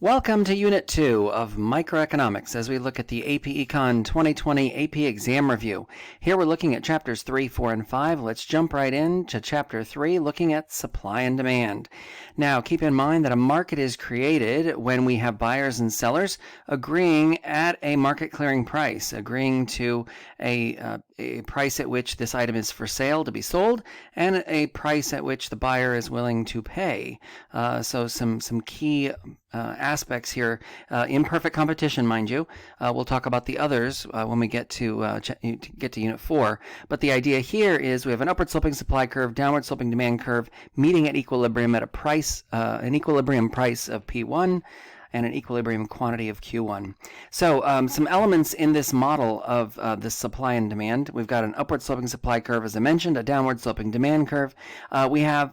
Welcome to Unit 2 of Microeconomics as we look at the AP Econ 2020 AP Exam Review. Here we're looking at Chapters 3, 4, and 5. Let's jump right into Chapter 3, looking at supply and demand. Now, keep in mind that a market is created when we have buyers and sellers agreeing at a market clearing price, agreeing to a price at which this item is for sale to be sold, and a price at which the buyer is willing to pay. So some key aspects here. Imperfect competition, mind you. We'll talk about the others when we get to Unit 4. But the idea here is we have an upward sloping supply curve, downward sloping demand curve, meeting at equilibrium at a price, an equilibrium price of P1, and an equilibrium quantity of Q1. So some elements in this model of this supply and demand. We've got an upward sloping supply curve, as I mentioned, a downward sloping demand curve. We have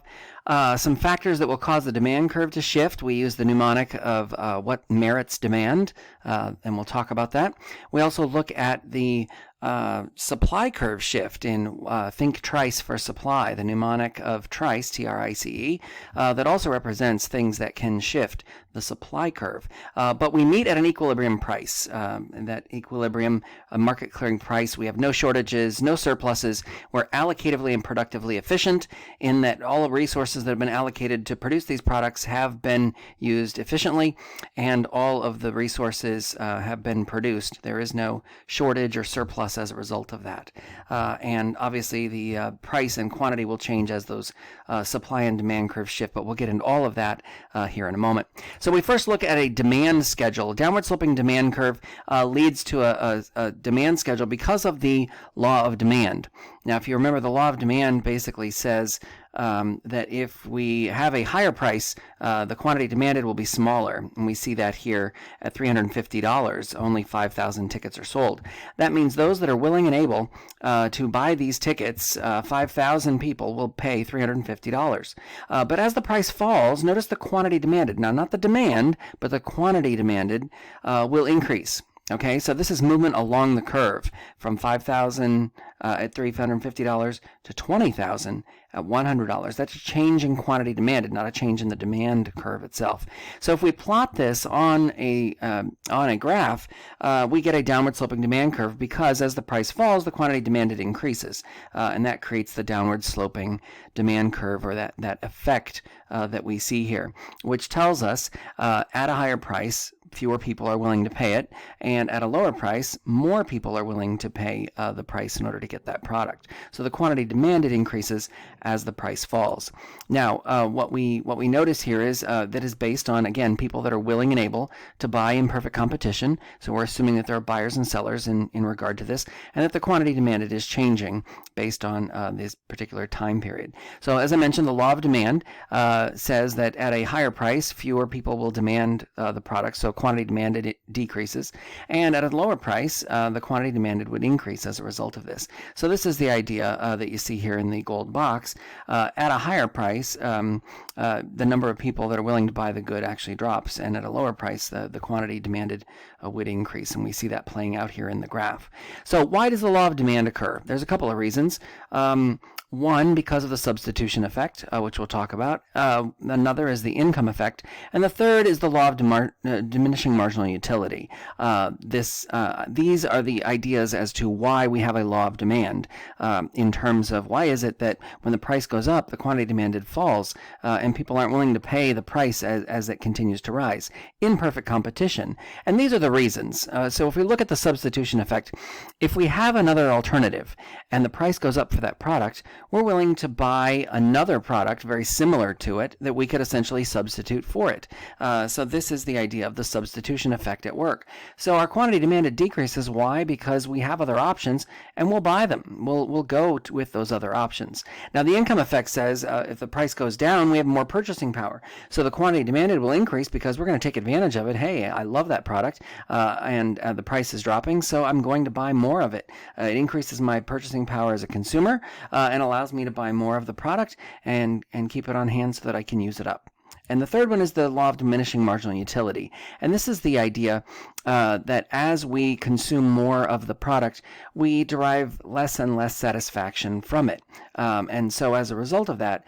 some factors that will cause the demand curve to shift. We use the mnemonic of what merits demand, and we'll talk about that. We also look at the supply curve shift in think trice for supply, the mnemonic of trice, T-R-I-C-E, that also represents things that can shift the supply curve. But we meet at an equilibrium price, and that equilibrium, a market clearing price. We have no shortages, no surpluses. We're allocatively and productively efficient in that all the resources that have been allocated to produce these products have been used efficiently, and all of the resources have been produced. There is no shortage or surplus as a result of that. And obviously the price and quantity will change as those supply and demand curves shift, but we'll get into all of that here in a moment. So we first look at a demand schedule. A downward sloping demand curve leads to a demand schedule because of the law of demand. Now, if you remember, the law of demand basically says that if we have a higher price, the quantity demanded will be smaller. And we see that here at $350, only 5,000 tickets are sold. That means those that are willing and able to buy these tickets, 5,000 people will pay $350. But as the price falls, notice the quantity demanded. Now, not the demand, but the quantity demanded will increase. Okay, so this is movement along the curve from 5,000 at $350 to 20,000 at $100. That's a change in quantity demanded, not a change in the demand curve itself. So if we plot this on a graph, we get a downward sloping demand curve because as the price falls, the quantity demanded increases, and that creates the downward sloping demand curve, or that effect that we see here, which tells us at a higher price, fewer people are willing to pay it, and at a lower price, more people are willing to pay the price in order to get that product. So the quantity demanded increases as the price falls. Now, what we notice here is that is based on, again, people that are willing and able to buy in perfect competition. So we're assuming that there are buyers and sellers in regard to this, and that the quantity demanded is changing based on this particular time period. So as I mentioned, the law of demand says that at a higher price, fewer people will demand the product. So quantity demanded decreases, and at a lower price, the quantity demanded would increase as a result of this. So this is the idea that you see here in the gold box. At a higher price, the number of people that are willing to buy the good actually drops, and at a lower price, the quantity demanded would increase, and we see that playing out here in the graph. So why does the law of demand occur? There's a couple of reasons. One, because of the substitution effect, which we'll talk about. Another is the income effect. And the third is the law of diminishing marginal utility. These are the ideas as to why we have a law of demand, in terms of why is it that when the price goes up, the quantity demanded falls, and people aren't willing to pay the price as it continues to rise. Imperfect competition. And these are the reasons. So if we look at the substitution effect, if we have another alternative and the price goes up for that product, we're willing to buy another product very similar to it that we could essentially substitute for it. So this is the idea of the substitution effect at work. So our quantity demanded decreases. Why? Because we have other options and we'll buy them. We'll go with those other options. Now the income effect says if the price goes down, we have more purchasing power. So the quantity demanded will increase because we're going to take advantage of it. Hey, I love that product, and the price is dropping, so I'm going to buy more of it. It increases my purchasing power as a consumer, and allows me to buy more of the product and keep it on hand so that I can use it up. And the third one is the law of diminishing marginal utility. And this is the idea that as we consume more of the product, we derive less and less satisfaction from it. And so as a result of that,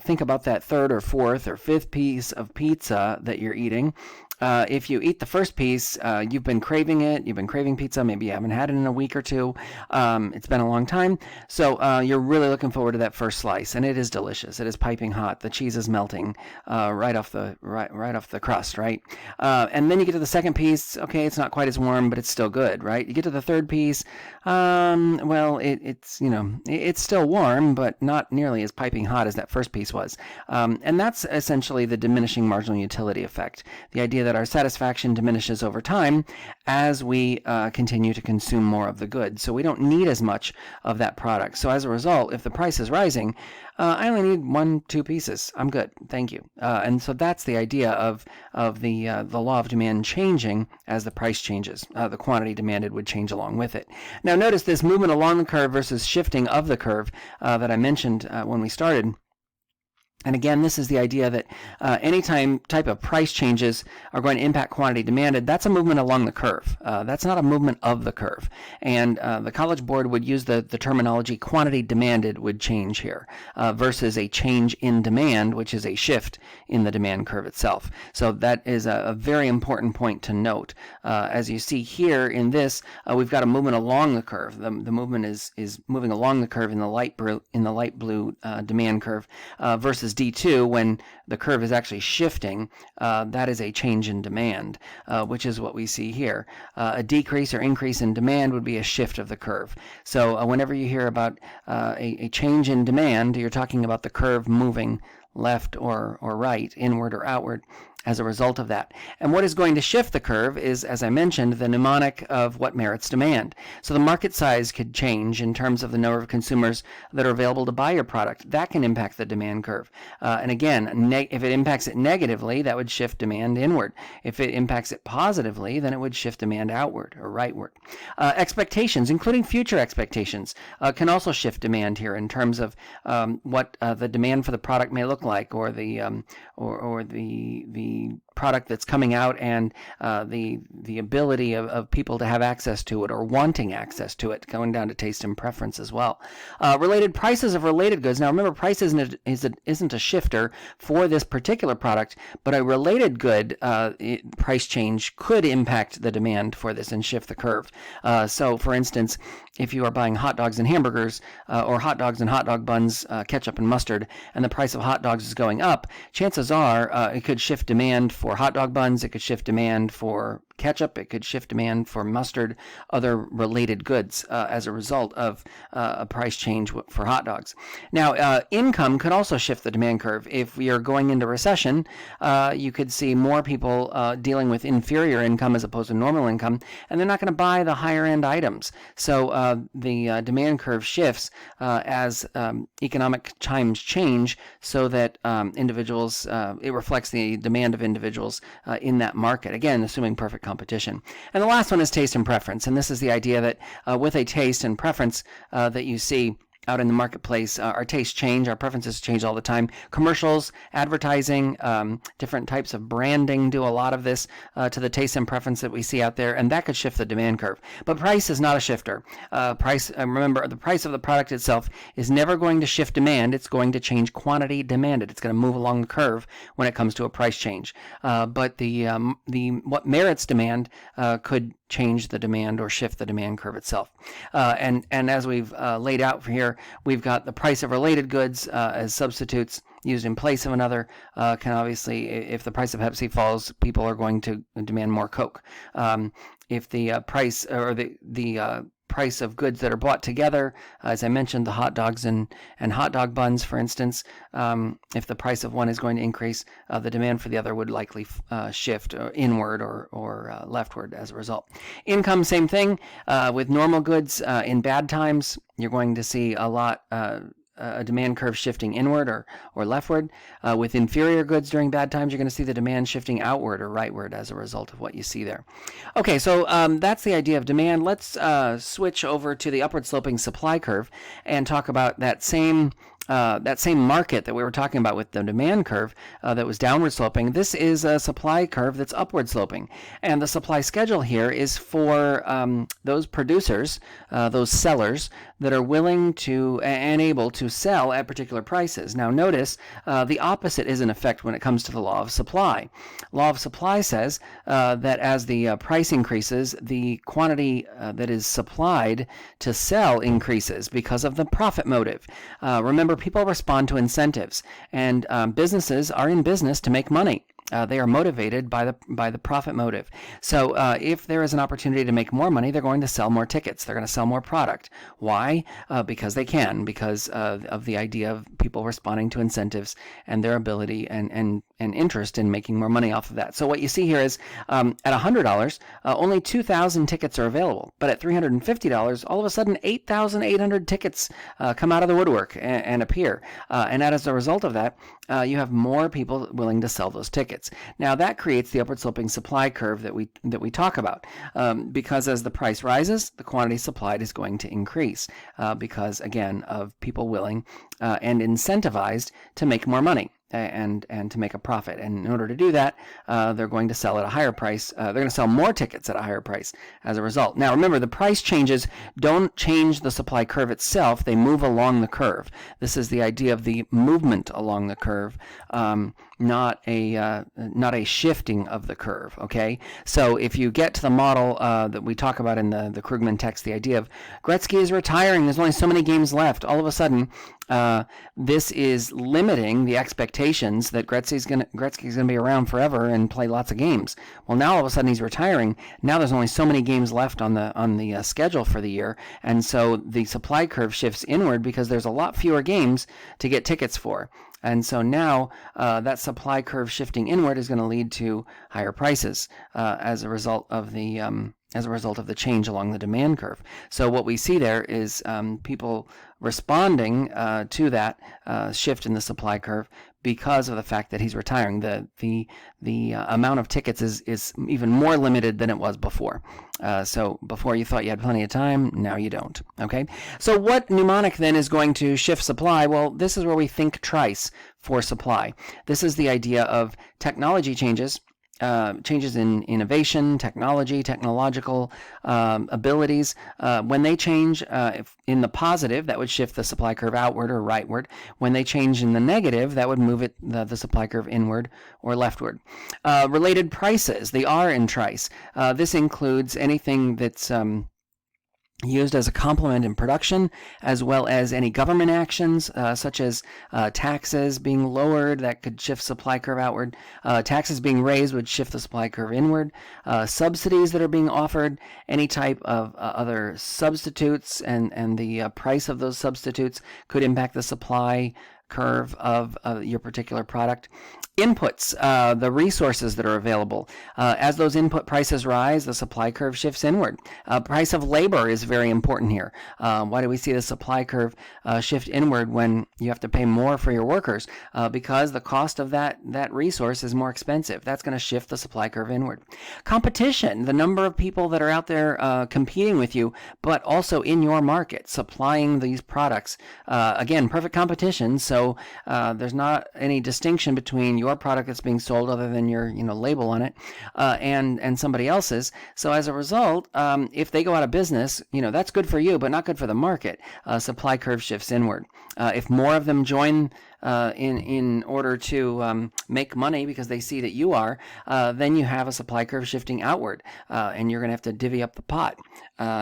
think about that third or fourth or fifth piece of pizza that you're eating. If you eat the first piece, you've been craving it. You've been craving pizza. Maybe you haven't had it in a week or two. It's been a long time. So you're really looking forward to that first slice, and it is delicious. It is piping hot. The cheese is melting right off the crust, right? And then you get to the second piece. Okay, it's not quite as warm, but it's still good, right? You get to the third piece. Well, it's still warm, but not nearly as piping hot as that first piece was. And that's essentially the diminishing marginal utility effect. The idea that our satisfaction diminishes over time as we continue to consume more of the goods. So we don't need as much of that product. So as a result, if the price is rising, I only need 1-2 pieces. I'm good. Thank you. And so that's the idea of the law of demand changing as the price changes. The quantity demanded would change along with it. Now notice this movement along the curve versus shifting of the curve that I mentioned when we started. And again, this is the idea that any type of price changes are going to impact quantity demanded. That's a movement along the curve. That's not a movement of the curve. And the College Board would use the terminology quantity demanded would change here versus a change in demand, which is a shift in the demand curve itself. So that is a very important point to note. As you see here in this, we've got a movement along the curve. The movement is moving along the curve in the light blue demand curve versus D2 when the curve is actually shifting. That is a change in demand, which is what we see here. A decrease or increase in demand would be a shift of the curve. So whenever you hear about a change in demand, you're talking about the curve moving left or right, inward or outward, as a result of that. And what is going to shift the curve is, as I mentioned, the mnemonic of what merits demand. So the market size could change in terms of the number of consumers that are available to buy your product. That can impact the demand curve. And again, if it impacts it negatively, that would shift demand inward. If it impacts it positively, then it would shift demand outward or rightward. Expectations, including future expectations, can also shift demand here in terms of what the demand for the product may look like, or the product that's coming out, and the ability of people to have access to it or wanting access to it, going down to taste and preference as well. Related prices of related goods. Now remember, price isn't a shifter for this particular product, but a related good price change could impact the demand for this and shift the curve. So for instance, if you are buying hot dogs and hamburgers, or hot dogs and hot dog buns, ketchup and mustard, and the price of hot dogs is going up, chances are it could shift demand for hot dog buns, it could shift demand for ketchup, it could shift demand for mustard, other related goods as a result of a price change for hot dogs. Now, income could also shift the demand curve. If we are going into recession, you could see more people dealing with inferior income as opposed to normal income, and they're not going to buy the higher end items. So the demand curve shifts as economic times change, so that individuals, it reflects the demand of individuals in that market. Again, assuming perfect competition. And the last one is taste and preference. And this is the idea that with a taste and preference that you see out in the marketplace, our tastes change, our preferences change all the time. Commercials, advertising, different types of branding do a lot of this to the taste and preference that we see out there, and that could shift the demand curve. But price is not a shifter. Remember, the price of the product itself is never going to shift demand. It's going to change quantity demanded. It's going to move along the curve when it comes to a price change. But the what merits demand could change the demand or shift the demand curve itself. And as we've laid out for here, we've got the price of related goods as substitutes used in place of another. Can obviously, if the price of Pepsi falls, people are going to demand more Coke. If the price or the price of goods that are bought together, as I mentioned, the hot dogs and hot dog buns, for instance, if the price of one is going to increase, the demand for the other would likely shift inward or leftward as a result. Income, same thing. With normal goods, in bad times, you're going to see a lot a demand curve shifting inward or leftward. With inferior goods during bad times, you're going to see the demand shifting outward or rightward as a result of what you see there. Okay, so that's the idea of demand. Let's switch over to the upward sloping supply curve and talk about that same that same market that we were talking about with the demand curve that was downward sloping, this is a supply curve that's upward sloping. And the supply schedule here is for those producers, those sellers that are willing to and able to sell at particular prices. Now notice the opposite is in effect when it comes to the law of supply. Law of supply says that as the price increases, the quantity that is supplied to sell increases because of the profit motive. Remember, people respond to incentives, and businesses are in business to make money. They are motivated by the profit motive. So if there is an opportunity to make more money, they're going to sell more tickets. They're going to sell more product. Why? Because they can, because of the idea of people responding to incentives and their ability and interest in making more money off of that. So what you see here is at $100, only 2,000 tickets are available. But at $350, all of a sudden 8,800 tickets come out of the woodwork and appear. And as a result of that, you have more people willing to sell those tickets. Now that creates the upward sloping supply curve that we talk about, because as the price rises, the quantity supplied is going to increase because, again, of people willing and incentivized to make more money and to make a profit. And in order to do that, they're going to sell at a higher price. They're going to sell more tickets at a higher price as a result. Now remember, the price changes don't change the supply curve itself. They move along the curve. This is the idea of the movement along the curve, not a shifting of the curve. Okay, so if you get to the model that we talk about in the Krugman text, the idea of Gretzky is retiring, there's only so many games left, all of a sudden this is limiting the expectations that Gretzky's going to be around forever and play lots of games. Well, now all of a sudden he's retiring. Now there's only so many games left on the schedule for the year, and so the supply curve shifts inward because there's a lot fewer games to get tickets for. And so now that supply curve shifting inward is going to lead to higher prices as a result of the change along the demand curve. So what we see there is people responding to that shift in the supply curve because of the fact that he's retiring. The amount of tickets is even more limited than it was before. So before you thought you had plenty of time, now you don't. Okay. So what mnemonic then is going to shift supply? Well, this is where we think trice for supply. This is the idea of technology changes. Changes in innovation, technology, technological abilities. When they change in the positive, that would shift the supply curve outward or rightward. When they change in the negative, that would move the supply curve inward or leftward. Related prices, the R in trice. This includes anything that's used as a complement in production, as well as any government actions, such as taxes being lowered, that could shift supply curve outward. Taxes being raised would shift the supply curve inward. Subsidies that are being offered, any type of other substitutes, and the price of those substitutes could impact the supply curve of your particular product. Inputs, the resources that are available. As those input prices rise, the supply curve shifts inward. Price of labor is very important here. Why do we see the supply curve shift inward when you have to pay more for your workers? Because the cost of that resource is more expensive. That's going to shift the supply curve inward. Competition, the number of people that are out there competing with you, but also in your market, supplying these products. Again, perfect competition, so there's not any distinction between your product that's being sold other than your label on it and somebody else's. So as a result, if they go out of business, that's good for you but not good for the market. Supply curve shifts inward. If more of them join in order to make money because they see that you are, then you have a supply curve shifting outward, and you're going to have to divvy up the pot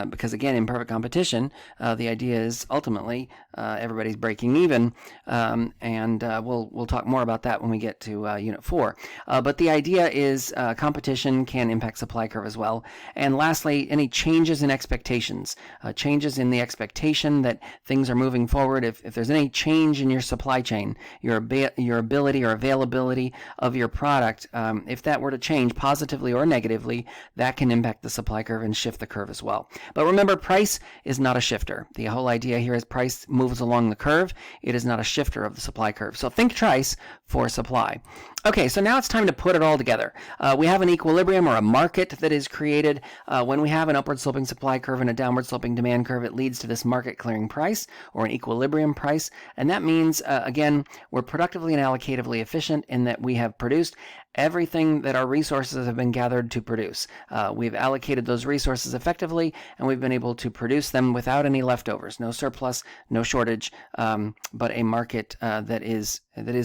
because, again, in perfect competition, the idea is ultimately everybody's breaking even, and we'll talk more about that when we get to Unit 4. But the idea is competition can impact supply curve as well. And lastly, any changes in expectations, changes in the expectation that things are moving forward. If there's any change in your supply chain, your ability or availability of your product, if that were to change positively or negatively, that can impact the supply curve and shift the curve as well. But remember, price is not a shifter. The whole idea here is price moves along the curve. It is not a shifter of the supply curve. So think trice for supply. Okay, so now it's time to put it all together. We have an equilibrium or a market that is created. When we have an upward sloping supply curve and a downward sloping demand curve, it leads to this market clearing price or an equilibrium price. And that means, again, we're productively and allocatively efficient in that we have produced everything that our resources have been gathered to produce. We've allocated those resources effectively, and we've been able to produce them without any leftovers, no surplus, no shortage, but a market that is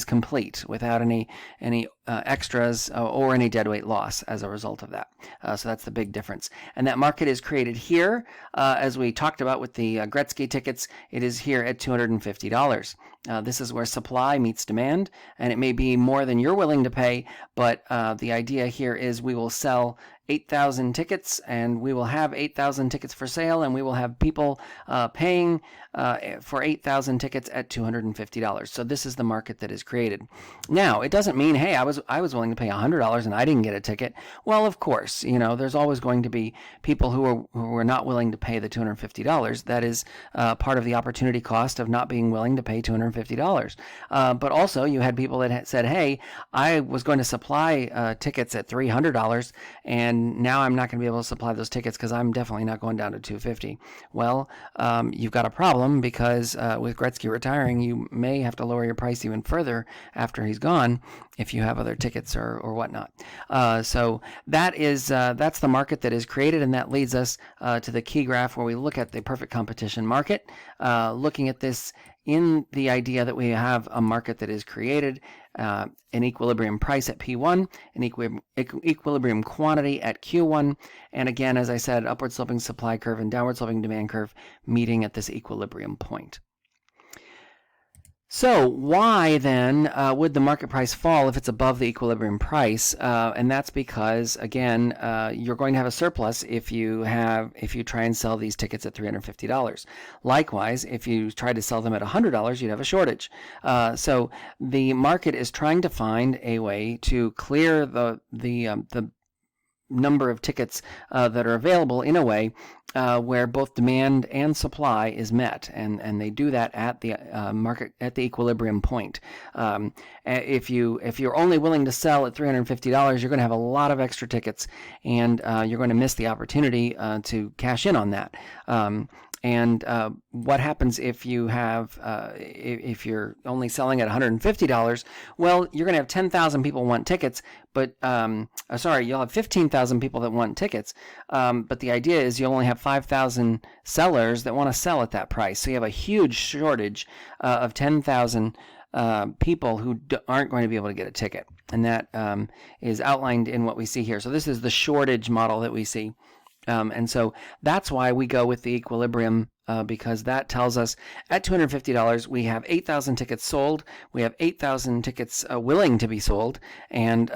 complete without any extras or any deadweight loss as a result of that. So that's the big difference. And that market is created here, as we talked about with the Gretzky tickets. It is here at $250. This is where supply meets demand, and it may be more than you're willing to pay, but the idea here is we will sell 8,000 tickets, and we will have 8,000 tickets for sale, and we will have people paying for 8,000 tickets at $250. So this is the market that is created. Now, it doesn't mean, hey, I was willing to pay $100 and I didn't get a ticket. Well, of course, there's always going to be people who are not willing to pay the $250. That is part of the opportunity cost of not being willing to pay $250. But also, you had people that had said, hey, I was going to supply tickets at $300, and now I'm not going to be able to supply those tickets because I'm definitely not going down to $250. Well, you've got a problem because with Gretzky retiring, you may have to lower your price even further after he's gone if you have other tickets or whatnot. So that's the market that is created, and that leads us to the key graph where we look at the perfect competition market, looking at this in the idea that we have a market that is created, an equilibrium price at P1, an equilibrium quantity at Q1, and again, as I said, upward sloping supply curve and downward sloping demand curve meeting at this equilibrium point. So why then would the market price fall if it's above the equilibrium price? And that's because, again, you're going to have a surplus if you try and sell these tickets at $350. Likewise, if you try to sell them at $100, you'd have a shortage. So the market is trying to find a way to clear the number of tickets that are available in a way where both demand and supply is met, and they do that at the market at the equilibrium point. If you're only willing to sell at $350, you're going to have a lot of extra tickets, and you're going to miss the opportunity to cash in on that. And what happens if you have if you're only selling at $150? Well, you're going to have 10,000 people want tickets, but you'll have 15,000 people that want tickets. But the idea is you only have 5,000 sellers that want to sell at that price. So you have a huge shortage of 10,000 people who aren't going to be able to get a ticket, and that is outlined in what we see here. So this is the shortage model that we see. And so that's why we go with the equilibrium, because that tells us at $250, we have 8,000 tickets sold, we have 8,000 tickets willing to be sold, and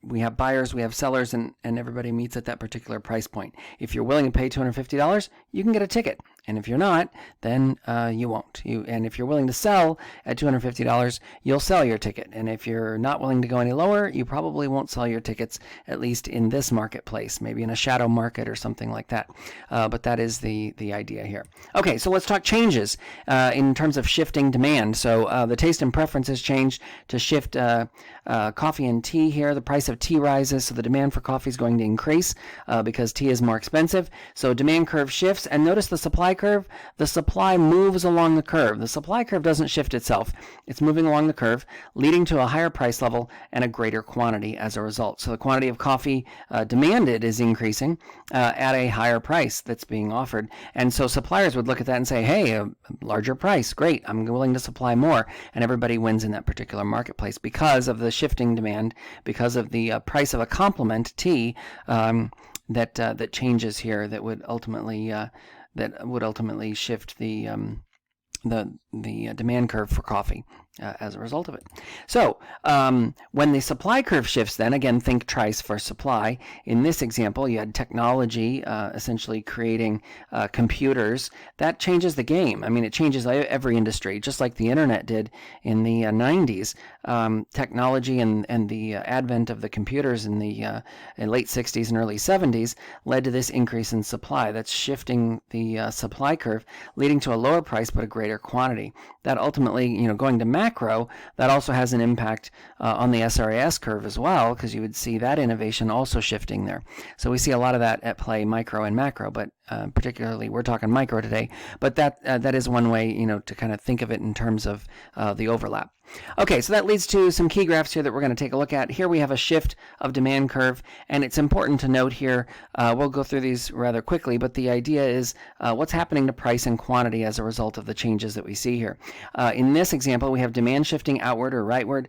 we have buyers, we have sellers, and everybody meets at that particular price point. If you're willing to pay $250, you can get a ticket. And if you're not, then you won't. And if you're willing to sell at $250, you'll sell your ticket. And if you're not willing to go any lower, you probably won't sell your tickets, at least in this marketplace, maybe in a shadow market or something like that. But that is the idea here. Okay, so let's talk changes in terms of shifting demand. So the taste and preferences changed to shift coffee and tea here. The price of tea rises, so the demand for coffee is going to increase because tea is more expensive. So demand curve shifts, and notice the supply curve. The supply moves along the curve. The supply curve doesn't shift itself. It's moving along the curve, leading to a higher price level and a greater quantity as a result. So the quantity of coffee demanded is increasing at a higher price that's being offered. And so suppliers would look at that and say, hey, a larger price, great, I'm willing to supply more. And everybody wins in that particular marketplace because of the shifting demand, because of the price of a complement, tea, that changes here, that would ultimately shift the demand curve for coffee as a result of it. So when the supply curve shifts, then again, think trice for supply. In this example, you had technology essentially creating computers. That changes the game. I mean, it changes every industry, just like the internet did in the 90s. Technology and the advent of the computers in the late 60s and early 70s led to this increase in supply. That's shifting the supply curve, leading to a lower price but a greater quantity. That ultimately, going to math, macro, that also has an impact on the SRAS curve as well, because you would see that innovation also shifting there. So we see a lot of that at play, micro and macro, but particularly we're talking micro today. But that is one way, to kind of think of it in terms of the overlap. Okay, so that leads to some key graphs here that we're going to take a look at. Here we have a shift of demand curve, and it's important to note here, we'll go through these rather quickly, but the idea is what's happening to price and quantity as a result of the changes that we see here. In this example, we have demand shifting outward or rightward,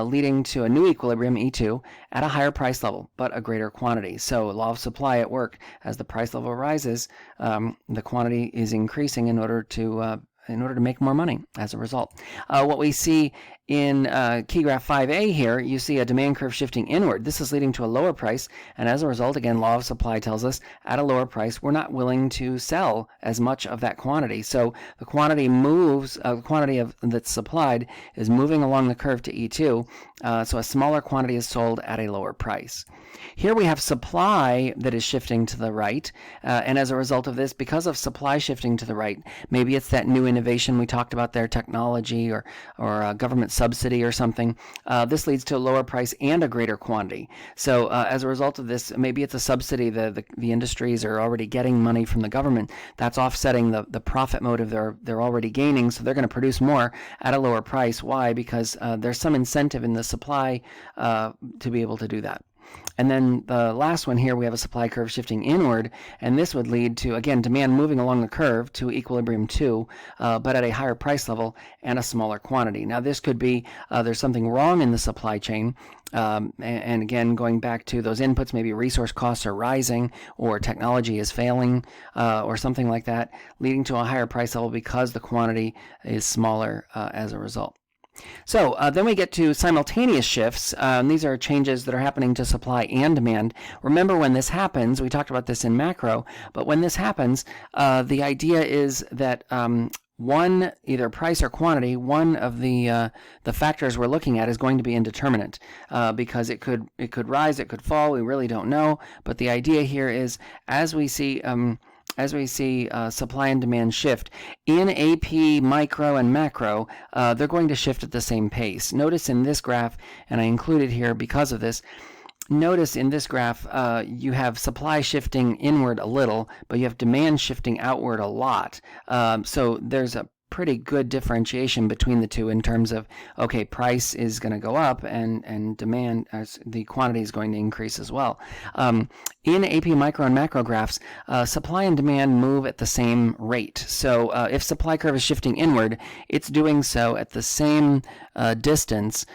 leading to a new equilibrium, E2, at a higher price level, but a greater quantity. So law of supply at work. As the price level rises, the quantity is increasing in order to make more money as a result. What we see in key graph 5A here, you see a demand curve shifting inward. This is leading to a lower price, and as a result, again, law of supply tells us at a lower price, we're not willing to sell as much of that quantity. So the quantity moves, the quantity that's supplied is moving along the curve to E2, so a smaller quantity is sold at a lower price. Here we have supply that is shifting to the right, and as a result of this, because of supply shifting to the right, maybe it's that new innovation we talked about there, technology or government subsidy or something, this leads to a lower price and a greater quantity. So as a result of this, maybe it's a subsidy, the industries are already getting money from the government, that's offsetting the profit motive they're already gaining, so they're going to produce more at a lower price. Why? Because there's some incentive in the supply to be able to do that. And then the last one here, we have a supply curve shifting inward, and this would lead to, again, demand moving along the curve to equilibrium 2, but at a higher price level and a smaller quantity. Now, this could be there's something wrong in the supply chain, and again, going back to those inputs, maybe resource costs are rising or technology is failing or something like that, leading to a higher price level because the quantity is smaller as a result. So then we get to simultaneous shifts. These are changes that are happening to supply and demand. Remember, when this happens, we talked about this in macro, but when this happens, the idea is that one, either price or quantity, one of the factors we're looking at is going to be indeterminate because it could rise, it could fall, we really don't know. But the idea here is as we see supply and demand shift, in AP, micro, and macro, they're going to shift at the same pace. Notice in this graph, and I included here because of this, notice in this graph you have supply shifting inward a little, but you have demand shifting outward a lot. So there's a pretty good differentiation between the two in terms of, okay, price is going to go up and demand, the quantity is going to increase as well. In AP micro and macro graphs, supply and demand move at the same rate. So if supply curve is shifting inward, it's doing so at the same distance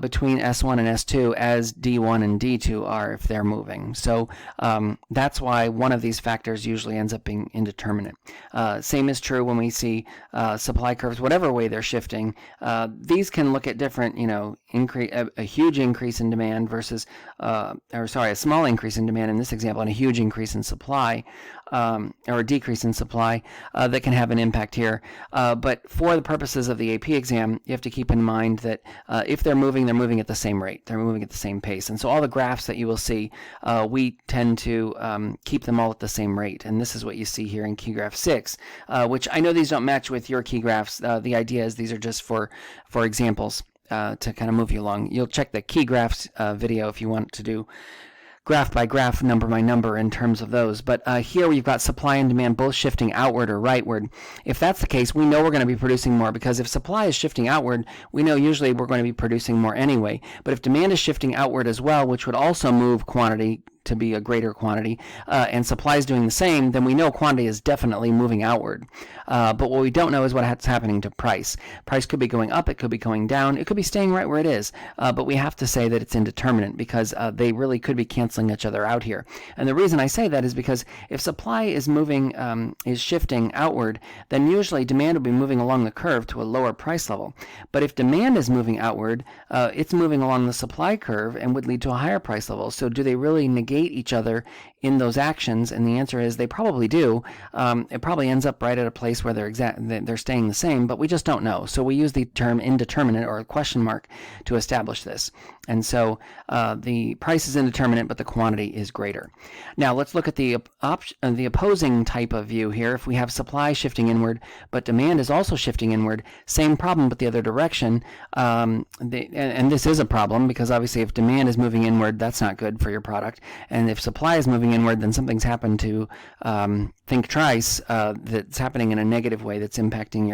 between S1 and S2 as D1 and D2 are if they're moving. So that's why one of these factors usually ends up being indeterminate. Same is true when we see supply curves, whatever way they're shifting. These can look at different, a huge increase in demand versus, a small increase in demand in this example, and a huge increase in supply, or a decrease in supply that can have an impact here. But for the purposes of the AP exam, you have to keep in mind that if they're moving at the same rate. They're moving at the same pace. And so all the graphs that you will see, we tend to keep them all at the same rate. And this is what you see here in key graph 6, which I know these don't match with your key graphs. The idea is these are just for examples to kind of move you along. You'll check the key graphs video if you want to do graph by graph, number by number in terms of those. But here we've got supply and demand both shifting outward or rightward. If that's the case, we know we're going to be producing more, because if supply is shifting outward, we know usually we're going to be producing more anyway. But if demand is shifting outward as well, which would also move quantity to be a greater quantity, and supply is doing the same, then we know quantity is definitely moving outward. But what we don't know is what's happening to price. Price could be going up, it could be going down, it could be staying right where it is, but we have to say that it's indeterminate because they really could be canceling each other out here. And the reason I say that is because if supply is moving, is shifting outward, then usually demand will be moving along the curve to a lower price level. But if demand is moving outward, it's moving along the supply curve and would lead to a higher price level. So do they really negate negate each other in those actions? And the answer is they probably do. It probably ends up right at a place where they're staying the same, but we just don't know. So we use the term indeterminate or question mark to establish this. And so the price is indeterminate, but the quantity is greater. Now let's look at the opposing type of view here. If we have supply shifting inward, but demand is also shifting inward, same problem but the other direction. And this is a problem because obviously if demand is moving inward, that's not good for your product. And if supply is moving inward, then something's happened to think twice that's happening in a negative way that's impacting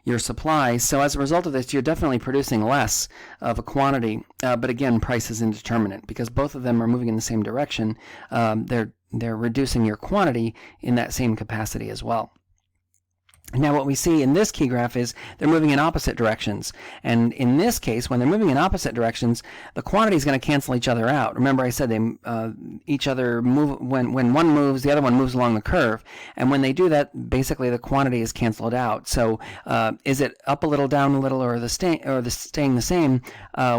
your supply. So as a result of this, you're definitely producing less of a quantity, but again, price is indeterminate because both of them are moving in the same direction. They're reducing your quantity in that same capacity as well. Now what we see in this key graph is they're moving in opposite directions. And in this case, when they're moving in opposite directions, the quantity is going to cancel each other out. Remember I said they each other move, when one moves, the other one moves along the curve. And when they do that, basically the quantity is canceled out. So is it up a little, down a little, or staying the same?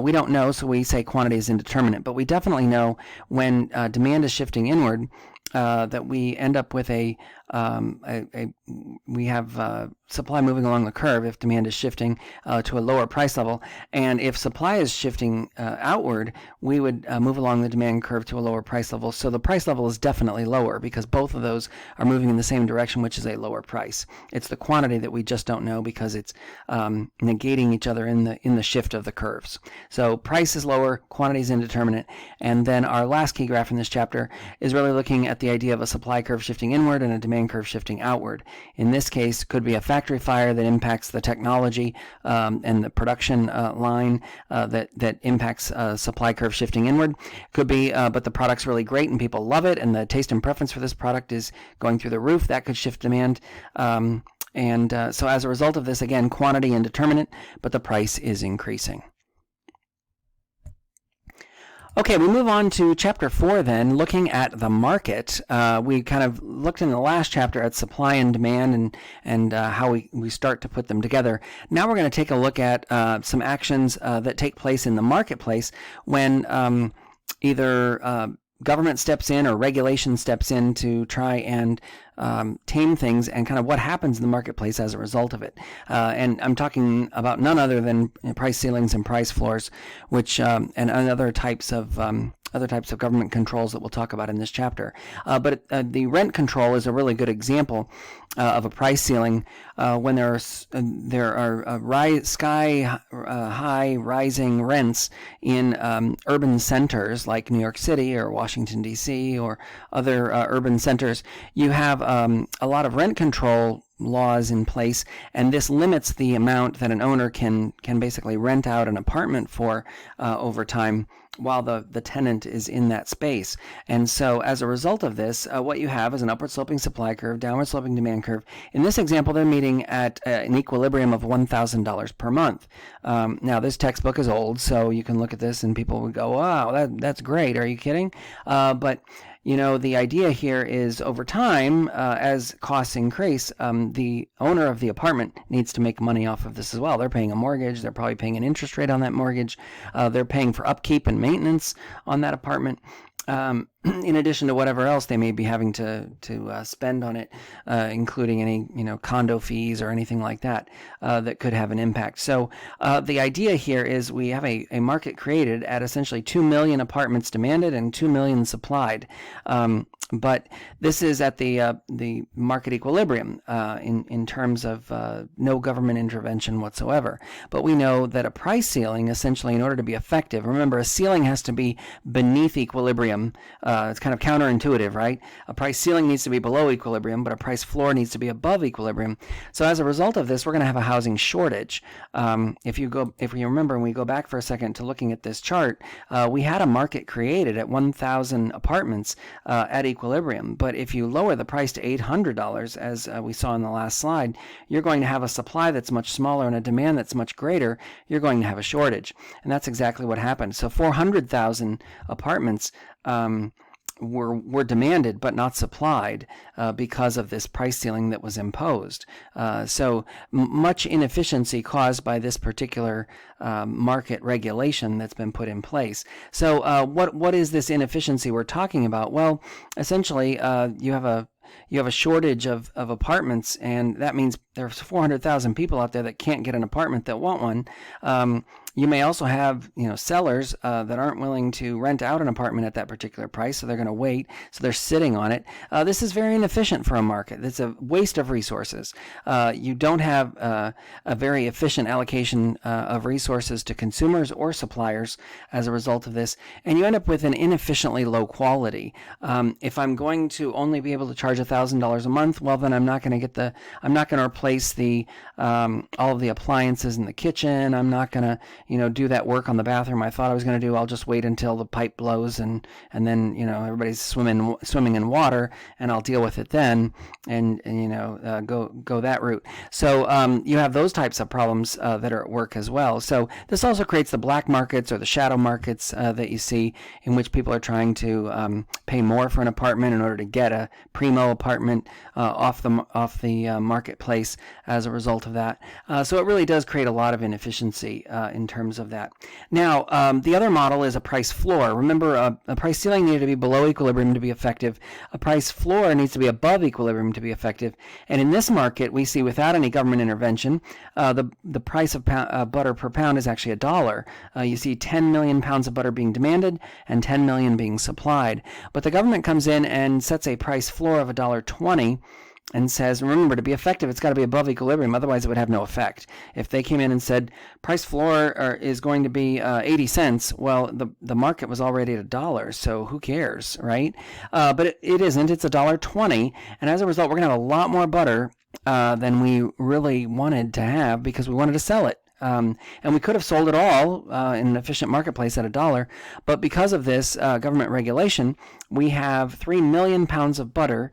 We don't know, so we say quantity is indeterminate. But we definitely know when demand is shifting inward, that we end up with we have supply moving along the curve if demand is shifting to a lower price level, and if supply is shifting outward, we would move along the demand curve to a lower price level. So the price level is definitely lower because both of those are moving in the same direction, which is a lower price. It's the quantity that we just don't know because it's negating each other in the shift of the curves. So price is lower, quantity is indeterminate, and then our last key graph in this chapter is really looking at the idea of a supply curve shifting inward and a demand curve shifting outward. In this case, could be a factory fire that impacts the technology and the production line that impacts supply curve shifting inward. Could be, but the product's really great and people love it, and the taste and preference for this product is going through the roof. That could shift demand. So as a result of this, again, quantity indeterminate, but the price is increasing. Okay, we move on to chapter 4 then, looking at the market. We kind of looked in the last chapter at supply and demand and how we start to put them together. Now we're going to take a look at some actions that take place in the marketplace when either government steps in or regulation steps in to try and tame things, and kind of what happens in the marketplace as a result of it. And I'm talking about none other than price ceilings and price floors, which and other types of government controls that we'll talk about in this chapter. But the rent control is a really good example of a price ceiling when there are sky high rising rents in urban centers like New York City or Washington, D.C. or other urban centers. You have a lot of rent control laws in place, and this limits the amount that an owner can basically rent out an apartment for over time while the tenant is in that space. And so as a result of this, what you have is an upward sloping supply curve, downward sloping demand curve. In this example, they're meeting at an equilibrium of $1,000 per month. Now this textbook is old, so you can look at this and people would go, wow, that's great. Are you kidding? But you know, the idea here is over time, as costs increase, the owner of the apartment needs to make money off of this as well. They're paying a mortgage. They're probably paying an interest rate on that mortgage. They're paying for upkeep and maintenance on that apartment. In addition to whatever else they may be having to spend on it, including any condo fees or anything like that that could have an impact. So the idea here is we have a market created at essentially 2 million apartments demanded and 2 million supplied. But this is at the market equilibrium in terms of no government intervention whatsoever. But we know that a price ceiling, essentially, in order to be effective, remember, a ceiling has to be beneath equilibrium. It's kind of counterintuitive, right? A price ceiling needs to be below equilibrium, but a price floor needs to be above equilibrium. So as a result of this, we're going to have a housing shortage. If you remember, when we go back for a second to looking at this chart, we had a market created at 1,000 apartments at equilibrium. But if you lower the price to $800, as we saw in the last slide, you're going to have a supply that's much smaller and a demand that's much greater. You're going to have a shortage. And that's exactly what happened. So 400,000 apartments were demanded but not supplied because of this price ceiling that was imposed. So much inefficiency caused by this particular market regulation that's been put in place. So what is this inefficiency we're talking about? Well, essentially, you have a shortage of apartments, and that means there's 400,000 people out there that can't get an apartment that want one. You may also have, sellers that aren't willing to rent out an apartment at that particular price, so they're going to wait. So they're sitting on it. This is very inefficient for a market. It's a waste of resources. You don't have a very efficient allocation of resources to consumers or suppliers as a result of this, and you end up with an inefficiently low quality. If I'm going to only be able to charge $1,000 a month, well, then I'm not going to replace the all of the appliances in the kitchen. I'm not going to do that work on the bathroom I thought I was going to do. I'll just wait until the pipe blows and then, everybody's swimming in water, and I'll deal with it then and go that route. So you have those types of problems that are at work as well. So this also creates the black markets or the shadow markets that you see, in which people are trying to pay more for an apartment in order to get a primo apartment off the marketplace as a result of that. So it really does create a lot of inefficiency in terms of that. Now, the other model is a price floor. Remember, a price ceiling needed to be below equilibrium to be effective. A price floor needs to be above equilibrium to be effective. And in this market, we see without any government intervention, the price of butter per pound is actually $1. You see 10 million pounds of butter being demanded and 10 million being supplied. But the government comes in and sets a price floor of $1.20 and says, remember, to be effective, it's got to be above equilibrium. Otherwise, it would have no effect. If they came in and said, price floor is going to be 80 cents, well, the market was already at $1, so who cares, right? But it isn't. It's $1.20, and as a result, we're going to have a lot more butter than we really wanted to have because we wanted to sell it. And we could have sold it all in an efficient marketplace at $1, but because of this government regulation, we have 3 million pounds of butter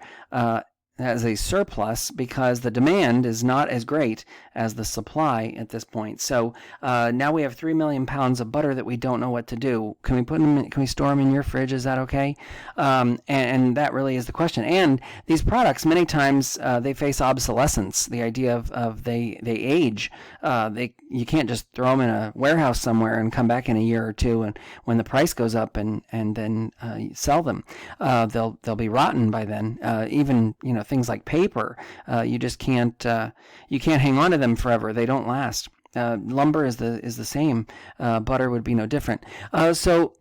as a surplus because the demand is not as great as the supply at this point. So now we have 3 million pounds of butter that we don't know what to do. Can we put them in, can we store them in your fridge? Is that okay? And that really is the question. And these products, many times they face obsolescence. The idea of they age. You can't just throw them in a warehouse somewhere and come back in a year or two, and when the price goes up and then sell them, they'll be rotten by then. Even things like paper, you just can't hang on to them forever. They don't last. Lumber is the same. Butter would be no different. So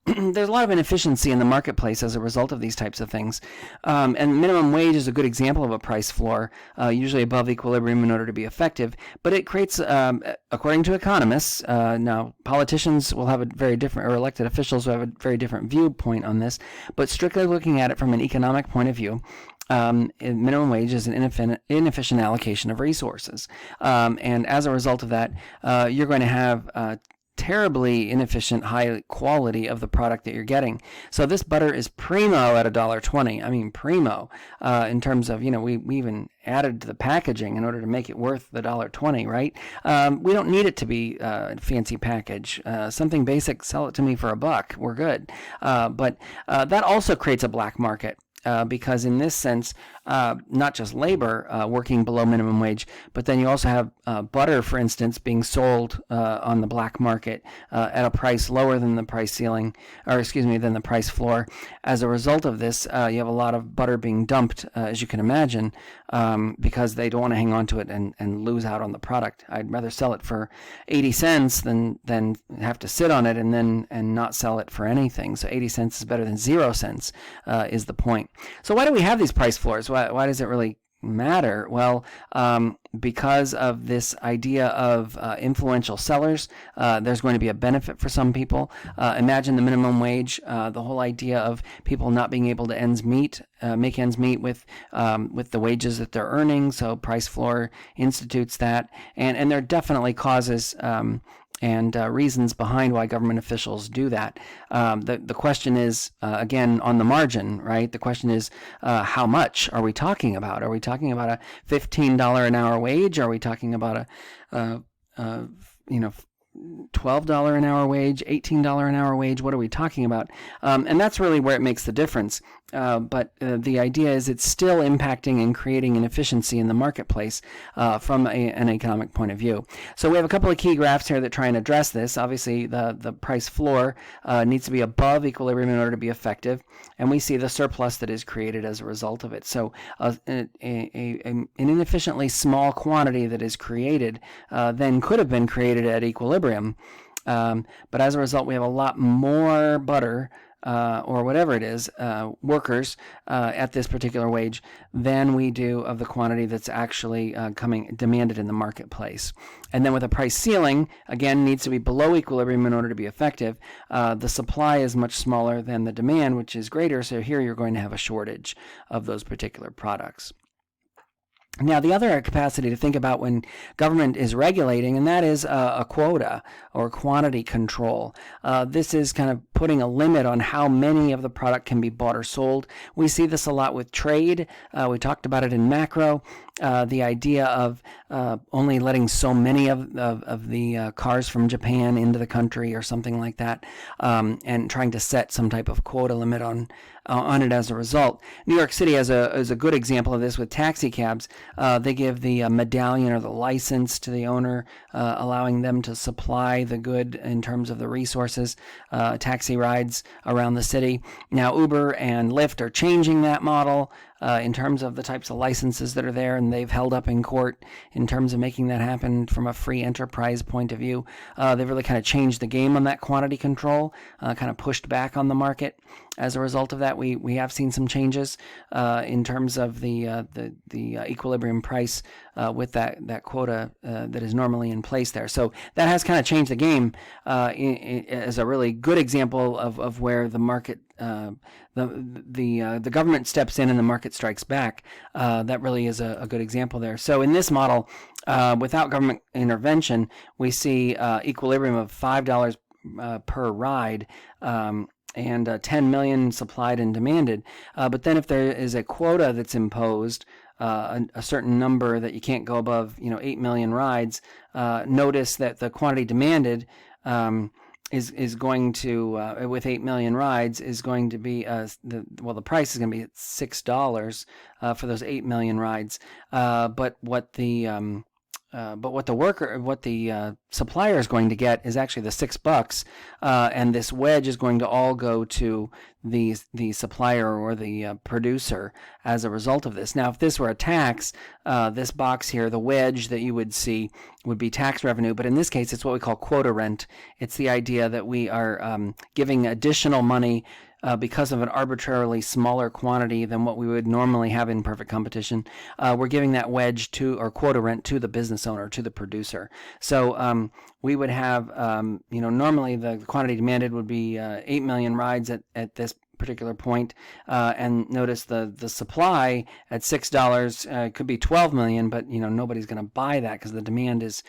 there's a lot of inefficiency in the marketplace as a result of these types of things. And minimum wage is a good example of a price floor, usually above equilibrium in order to be effective. But it creates, according to economists, now politicians will have a very different, or elected officials will have a very different viewpoint on this, but strictly looking at it from an economic point of view, minimum wage is an inefficient allocation of resources. And as a result of that, you're going to have terribly inefficient high quality of the product that you're getting. So this butter is primo at $1.20. I mean primo in terms of, we even added to the packaging in order to make it worth the $1.20, right? We don't need it to be a fancy package. Something basic, sell it to me for $1. We're good. But that also creates a black market. Because in this sense, not just labor working below minimum wage, but then you also have butter, for instance, being sold on the black market at a price lower than the price ceiling, than the price floor. As a result of this, you have a lot of butter being dumped, as you can imagine, because they don't want to hang on to it and lose out on the product. I'd rather sell it for 80 cents than have to sit on it and not sell it for anything. So 80 cents is better than 0 cents is the point. So why do we have these price floors? Why does it really matter? Well, because of this idea of influential sellers, there's going to be a benefit for some people. Imagine the minimum wage, the whole idea of people not being able to make ends meet with the wages that they're earning. So price floor institutes that, and there are definitely causes and reasons behind why government officials do that. The question is, again, on the margin, right? The question is, how much are we talking about? Are we talking about a $15 an hour wage? Are we talking about a $12 an hour wage, $18 an hour wage. What are we talking about? And that's really where it makes the difference. But the idea is it's still impacting and creating inefficiency in the marketplace from an economic point of view. So we have a couple of key graphs here that try and address this. Obviously, the price floor needs to be above equilibrium in order to be effective, and we see the surplus that is created as a result of it. So an inefficiently small quantity that is created then could have been created at equilibrium, but as a result, we have a lot more butter or whatever it is, workers at this particular wage than we do of the quantity that's actually demanded in the marketplace. And then with a price ceiling, again, needs to be below equilibrium in order to be effective. The supply is much smaller than the demand, which is greater, so here you're going to have a shortage of those particular products. Now, the other capacity to think about when government is regulating, and that is a quota or quantity control. This is kind of putting a limit on how many of the product can be bought or sold. We see this a lot with trade. We talked about it in macro. The idea of only letting so many of the cars from Japan into the country or something like that, and trying to set some type of quota limit on it as a result. New York City is a good example of this with taxi cabs. They give the medallion or the license to the owner, allowing them to supply the good in terms of the resources, taxi rides around the city. Now Uber and Lyft are changing that model in terms of the types of licenses that are there, and they've held up in court in terms of making that happen from a free enterprise point of view. They've really kind of changed the game on that quantity control, kind of pushed back on the market. As a result of that, we have seen some changes in terms of the equilibrium price with that quota that is normally in place there. So that has kind of changed the game as a really good example of where the market, the government steps in and the market strikes back. That really is a good example there. So in this model, without government intervention, we see equilibrium of $5 per ride. And 10 million supplied and demanded. But then if there is a quota that's imposed, a certain number that you can't go above, 8 million rides, notice that the quantity demanded is going to, with 8 million rides, is going to be, the price is going to be at $6 for those 8 million rides. But what the supplier is going to get is actually the $6, and this wedge is going to all go to the supplier or the producer as a result of this. Now, if this were a tax, this box here, the wedge that you would see, would be tax revenue, but in this case, it's what we call quota rent. It's the idea that we are giving additional money because of an arbitrarily smaller quantity than what we would normally have in perfect competition. We're giving that wedge or quota rent to the business owner, to the producer. So we would have, normally the quantity demanded would be 8 million rides at this particular point, and notice the supply at $6 could be 12 million, but nobody's going to buy that because the demand is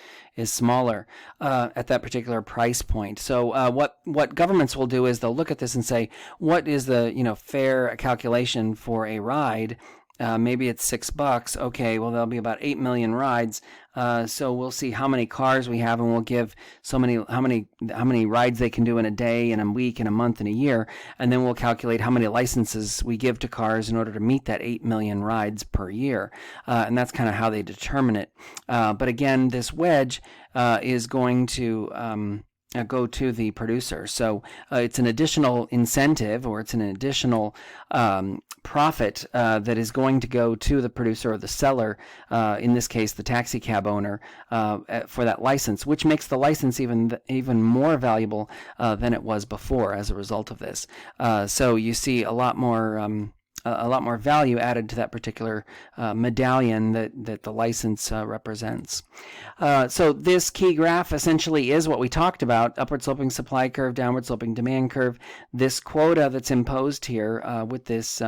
smaller at that particular price point. So what governments will do is they'll look at this and say, what is the fair calculation for a ride? Maybe it's $6. Okay, well, there'll be about 8 million rides. So we'll see how many cars we have, and we'll give how many rides they can do in a day, in a week, in a month, in a year, and then we'll calculate how many licenses we give to cars in order to meet that 8 million rides per year, and that's kind of how they determine it. But again, this wedge is going to go to the producer. So it's an additional incentive, or it's an additional profit that is going to go to the producer or the seller, in this case the taxi cab owner, for that license, which makes the license even more valuable than it was before as a result of this. So you see a lot more value added to that particular medallion that the license represents. So this key graph essentially is what we talked about: upward sloping supply curve, downward sloping demand curve. This quota that's imposed here with this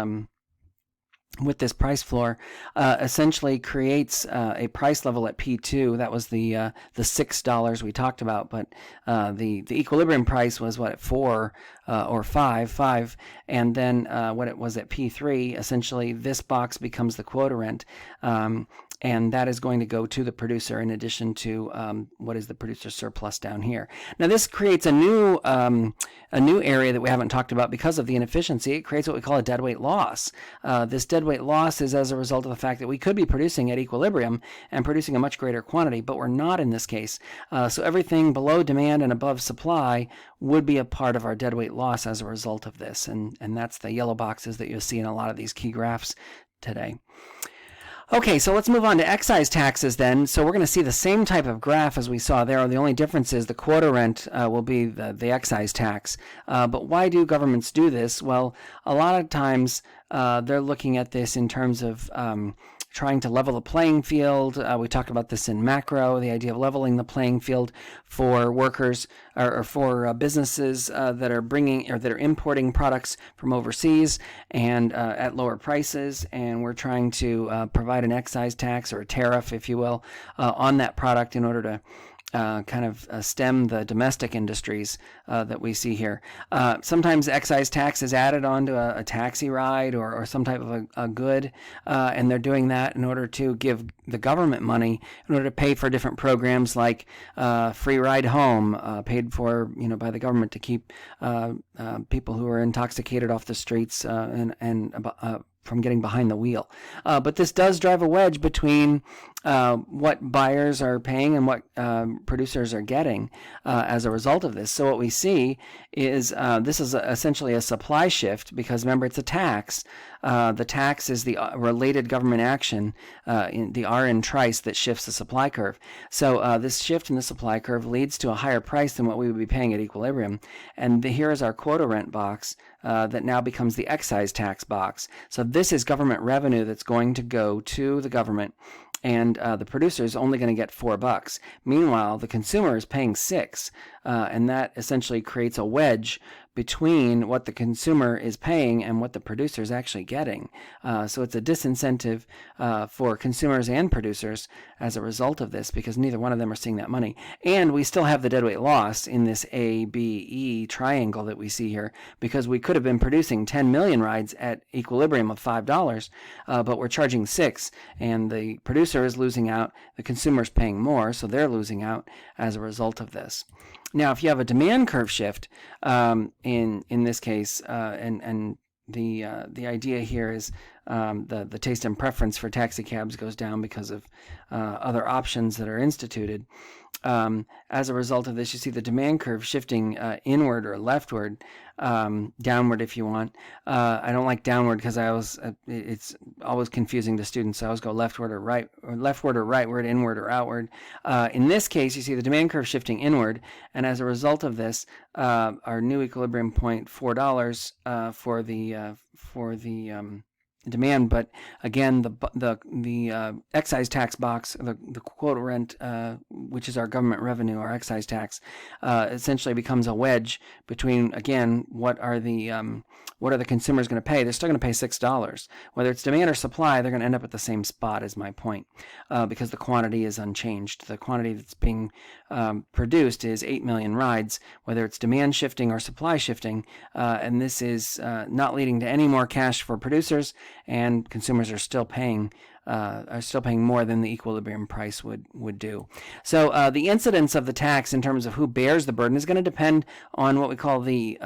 price floor essentially creates a price level at P2. That was the $6 we talked about, but the equilibrium price was at $4 or 5, and then when it was at P3, essentially this box becomes the quota rent. And that is going to go to the producer in addition to what is the producer surplus down here. Now this creates a new area that we haven't talked about because of the inefficiency. It creates what we call a deadweight loss. This deadweight loss is as a result of the fact that we could be producing at equilibrium and producing a much greater quantity, but we're not in this case. So everything below demand and above supply would be a part of our deadweight loss as a result of this. And that's the yellow boxes that you'll see in a lot of these key graphs today. Okay, so let's move on to excise taxes then. So we're going to see the same type of graph as we saw there. The only difference is the quota rent will be the excise tax. But why do governments do this? Well, a lot of times they're looking at this in terms of trying to level the playing field. We talked about this in macro, the idea of leveling the playing field for workers or for businesses that are bringing or that are importing products from overseas and at lower prices, and we're trying to provide an excise tax or a tariff, if you will, on that product in order to kind of stem the domestic industries that we see here. Sometimes excise tax is added onto a taxi ride or some type of a good, and they're doing that in order to give the government money in order to pay for different programs like free ride home, paid for by the government to keep people who are intoxicated off the streets and from getting behind the wheel. But this does drive a wedge between what buyers are paying and what producers are getting as a result of this. So what we see is this is essentially a supply shift because remember it's a tax. The tax is the related government action in the R in trice that shifts the supply curve. So this shift in the supply curve leads to a higher price than what we would be paying at equilibrium. And here is our quota rent box that now becomes the excise tax box. So this is government revenue that's going to go to the government, and the producer is only going to get $4. Meanwhile, the consumer is paying $6, and that essentially creates a wedge between what the consumer is paying and what the producer is actually getting. So it's a disincentive for consumers and producers as a result of this because neither one of them are seeing that money. And we still have the deadweight loss in this A, B, E triangle that we see here because we could have been producing 10 million rides at equilibrium of $5, but we're charging $6, and the producer is losing out, the consumer is paying more, so they're losing out as a result of this. Now, if you have a demand curve shift, in this case, and the idea here is the taste and preference for taxi cabs goes down because of other options that are instituted. As a result of this, you see the demand curve shifting inward or leftward, downward if you want. I don't like downward because it's always confusing to students. So I always go leftward or rightward, inward or outward. In this case, you see the demand curve shifting inward, and as a result of this, our new equilibrium point $4 for the demand, but again the excise tax box, the quota rent, which is our government revenue, our excise tax, essentially becomes a wedge between again what are the consumers going to pay. They're still going to pay $6, whether it's demand or supply. They're going to end up at the same spot, is my point, because the quantity is unchanged. The quantity that's being produced is 8 million rides, whether it's demand shifting or supply shifting, and this is not leading to any more cash for producers, and consumers are still paying more than the equilibrium price would do. So the incidence of the tax in terms of who bears the burden is going to depend on what we call the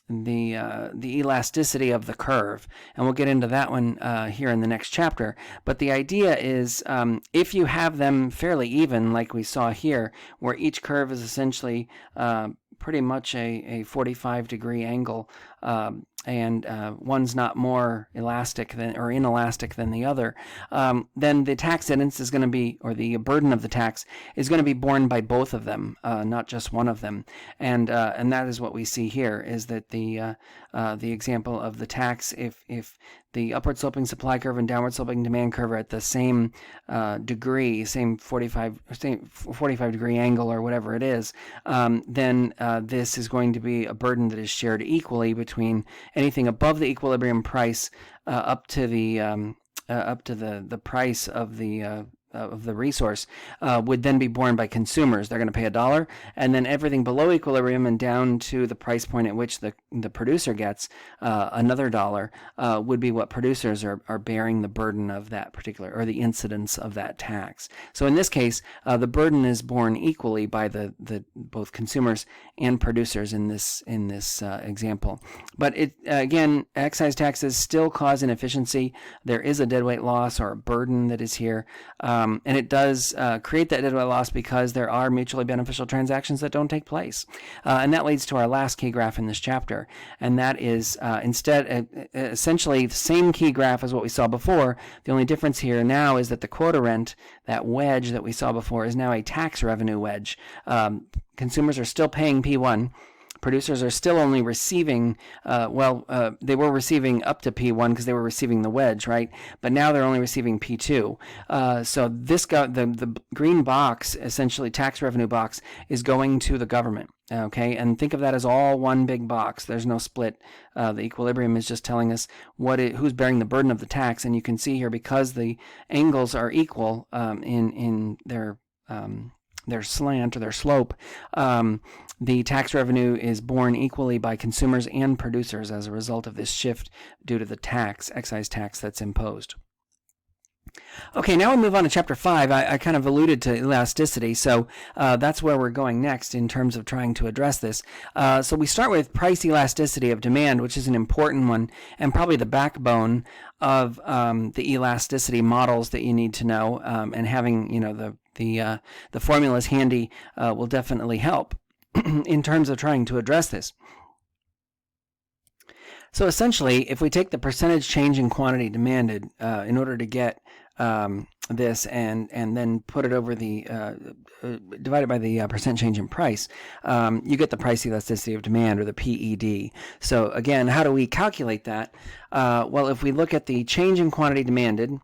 elasticity of the curve, and we'll get into that one here in the next chapter. But the idea is if you have them fairly even, like we saw here, where each curve is essentially pretty much a 45-degree angle, and one's not more elastic or inelastic than the other, then the tax incidence is going to be, or the burden of the tax is going to be borne by both of them, not just one of them. And that is what we see here, is that the example of the tax, if the upward sloping supply curve and downward sloping demand curve are at the same degree, same 45 degree angle or whatever it is, then this is going to be a burden that is shared equally between anything above the equilibrium price up to the price of the the resource would then be borne by consumers. They're going to pay $1, and then everything below equilibrium and down to the price point at which the producer gets another $1 would be what producers are bearing the burden of that particular, or the incidence of that tax. So in this case, the burden is borne equally by the both consumers and producers in this example. But it again, excise taxes still cause inefficiency. There is a deadweight loss or a burden that is here, and it does create that deadweight loss because there are mutually beneficial transactions that don't take place. And that leads to our last key graph in this chapter, and that is essentially the same key graph as what we saw before. The only difference here now is that the quota rent, that wedge that we saw before, is now a tax revenue wedge. Consumers are still paying P1. Producers are still only receiving, they were receiving up to P1 because they were receiving the wedge, right? But now they're only receiving P2. So this the green box, essentially tax revenue box, is going to the government. Okay, and think of that as all one big box. There's no split. The equilibrium is just telling us who's bearing the burden of the tax, and you can see here because the angles are equal in their slant or their slope, the tax revenue is borne equally by consumers and producers as a result of this shift due to the excise tax that's imposed. Okay, now we move on to Chapter 5. I kind of alluded to elasticity, so that's where we're going next in terms of trying to address this. So we start with price elasticity of demand, which is an important one and probably the backbone of the elasticity models that you need to know, and having the formulas handy will definitely help in terms of trying to address this. So essentially, if we take the percentage change in quantity demanded in order to get this and then put it over the divided by the percent change in price, you get the price elasticity of demand, or the PED. So again, how do we calculate that? Well, if we look at the change in quantity demanded,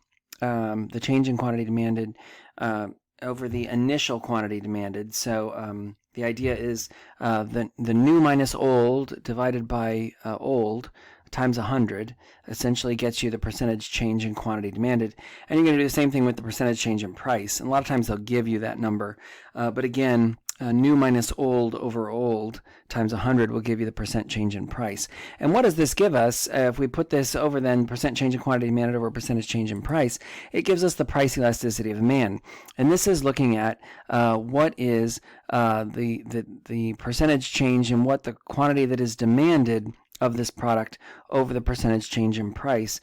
over the initial quantity demanded. So the idea is the new minus old divided by old times 100 essentially gets you the percentage change in quantity demanded. And you're going to do the same thing with the percentage change in price. And a lot of times they'll give you that number. But again, new minus old over old times 100 will give you the percent change in price. And what does this give us? If we put this over then percent change in quantity demanded over percentage change in price, it gives us the price elasticity of demand. And this is looking at what is the percentage change in what the quantity that is demanded of this product over the percentage change in price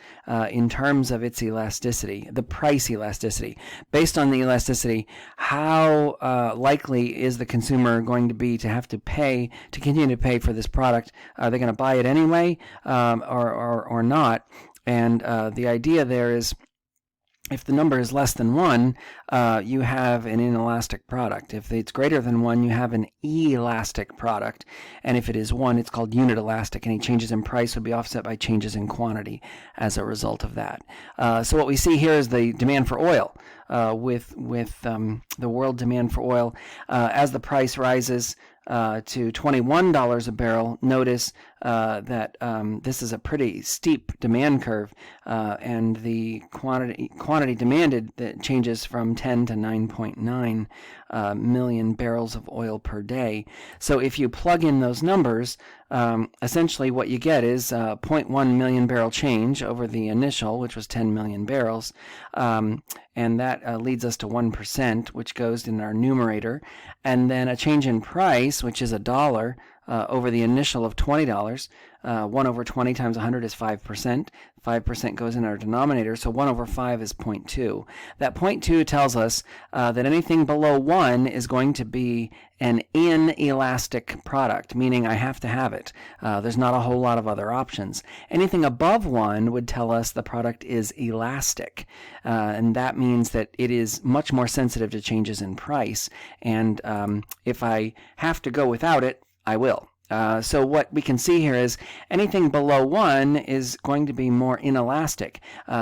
in terms of its elasticity, the price elasticity. Based on the elasticity, how likely is the consumer going to be to have to pay, to continue to pay for this product? Are they going to buy it anyway or not? And the idea there is, if the number is less than 1, you have an inelastic product. If it's greater than 1, you have an elastic product. And if it is 1, it's called unit elastic. Any changes in price would be offset by changes in quantity as a result of that. So what we see here is the demand for oil. With the world demand for oil, as the price rises to $21 a barrel, notice that this is a pretty steep demand curve, and the quantity demanded that changes from 10 to 9.9 million barrels of oil per day. So if you plug in those numbers, essentially what you get is 0.1 million barrel change over the initial, which was 10 million barrels, and that leads us to 1%, which goes in our numerator, and then a change in price, which is $1 over the initial of $20. 1 over 20 times 100 is 5%. 5% goes in our denominator, so 1 over 5 is 0.2. That 0.2 tells us that anything below 1 is going to be an inelastic product, meaning I have to have it. There's not a whole lot of other options. Anything above 1 would tell us the product is elastic, and that means that it is much more sensitive to changes in price, and if I have to go without it, I will. So what we can see here is anything below 1 is going to be more inelastic.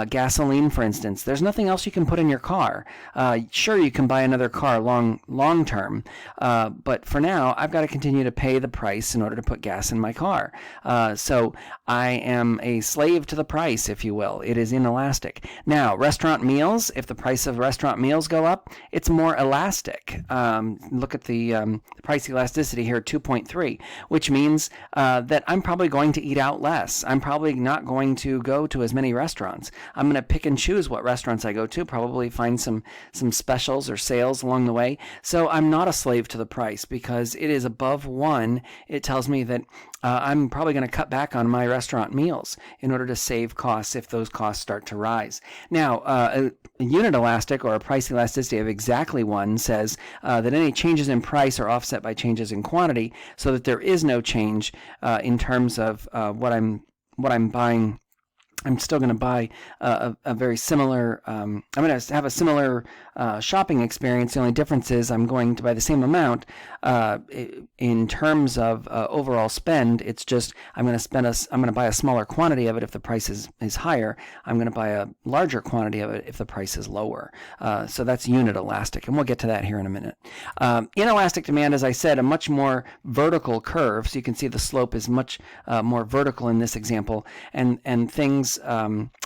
Gasoline, for instance, there's nothing else you can put in your car. Sure, you can buy another car long term, but for now, I've got to continue to pay the price in order to put gas in my car. So I am a slave to the price, if you will. It is inelastic. Now, restaurant meals, if the price of restaurant meals go up, it's more elastic. Look at the price elasticity here, 2.3. Which means that I'm probably going to eat out less. I'm probably not going to go to as many restaurants. I'm going to pick and choose what restaurants I go to, probably find some specials or sales along the way. So I'm not a slave to the price because it is above 1. It tells me that I'm probably going to cut back on my restaurant meals in order to save costs if those costs start to rise. Now, a unit elastic or a price elasticity of exactly 1 says that any changes in price are offset by changes in quantity, so that there is no change in terms of what I'm buying. I'm still going to buy a very similar, I'm going to have a similar shopping experience. The only difference is I'm going to buy the same amount. In terms of overall spend, it's just I'm going to buy a smaller quantity of it if the price is higher. I'm going to buy a larger quantity of it if the price is lower. So that's unit elastic, and we'll get to that here in a minute. Inelastic demand, as I said, a much more vertical curve. So you can see the slope is much more vertical in this example, and things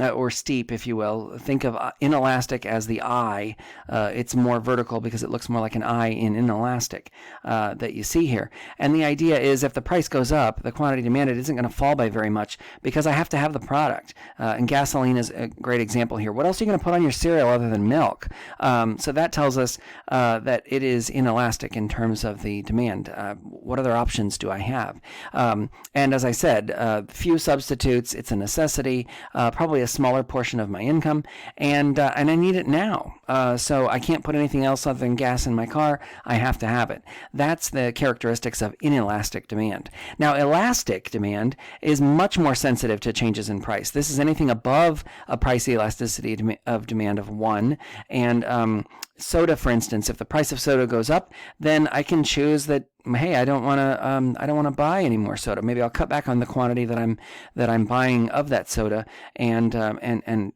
or steep, if you will. Think of inelastic as the eye. It's more vertical because it looks more like an eye in inelastic that you see here. And the idea is if the price goes up, the quantity demanded isn't going to fall by very much because I have to have the product. And gasoline is a great example here. What else are you going to put on your cereal other than milk? So that tells us that it is inelastic in terms of the demand. What other options do I have? And as I said, few substitutes. It's a necessity. Probably a smaller portion of my income, and I need it now. So I can't put anything else other than gas in my car. I have to have it. That's the characteristics of inelastic demand. Now, elastic demand is much more sensitive to changes in price. This is anything above a price elasticity of demand of 1, and soda, for instance, if the price of soda goes up, then I can choose that, hey, I don't want to buy any more soda. Maybe I'll cut back on the quantity that I'm buying of that soda and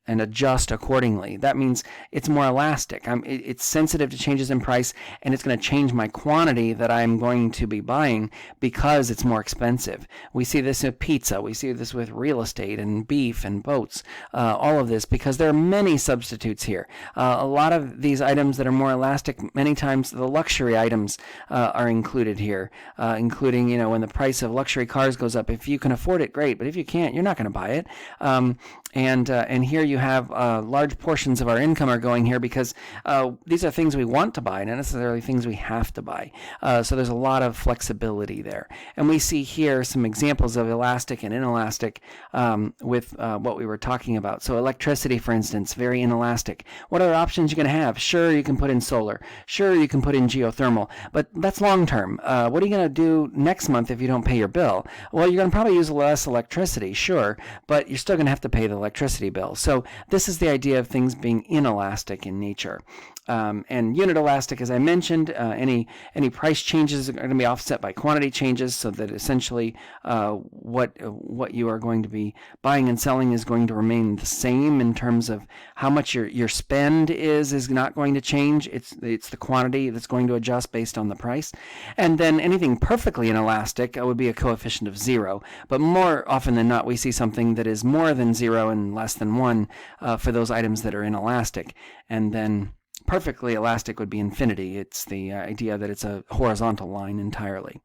adjust accordingly. That means it's more elastic. It's sensitive to changes in price, and it's going to change my quantity that I'm going to be buying because it's more expensive. We see this with pizza. We see this with real estate and beef and boats. All of this because there are many substitutes here. A lot of these items that are more elastic, many times the luxury items are included here, including, when the price of luxury cars goes up. If you can afford it, great, but if you can't, you're not going to buy it. And here you have large portions of our income are going here because these are things we want to buy, not necessarily things we have to buy. So there's a lot of flexibility there. And we see here some examples of elastic and inelastic with what we were talking about. So electricity, for instance, very inelastic. What other options are you going to have? Sure, you can put in solar. Sure, you can put in geothermal. But that's long term. What are you going to do next month if you don't pay your bill? Well, you're going to probably use less electricity, sure, but you're still going to have to pay the electricity bill. So this is the idea of things being inelastic in nature. And unit elastic, as I mentioned, any price changes are going to be offset by quantity changes, so that essentially what you are going to be buying and selling is going to remain the same in terms of how much your spend is not going to change. It's the quantity that's going to adjust based on the price. And then anything perfectly inelastic would be a coefficient of 0. But more often than not, we see something that is more than 0 and less than 1 for those items that are inelastic. And then perfectly elastic would be infinity. It's the idea that it's a horizontal line entirely.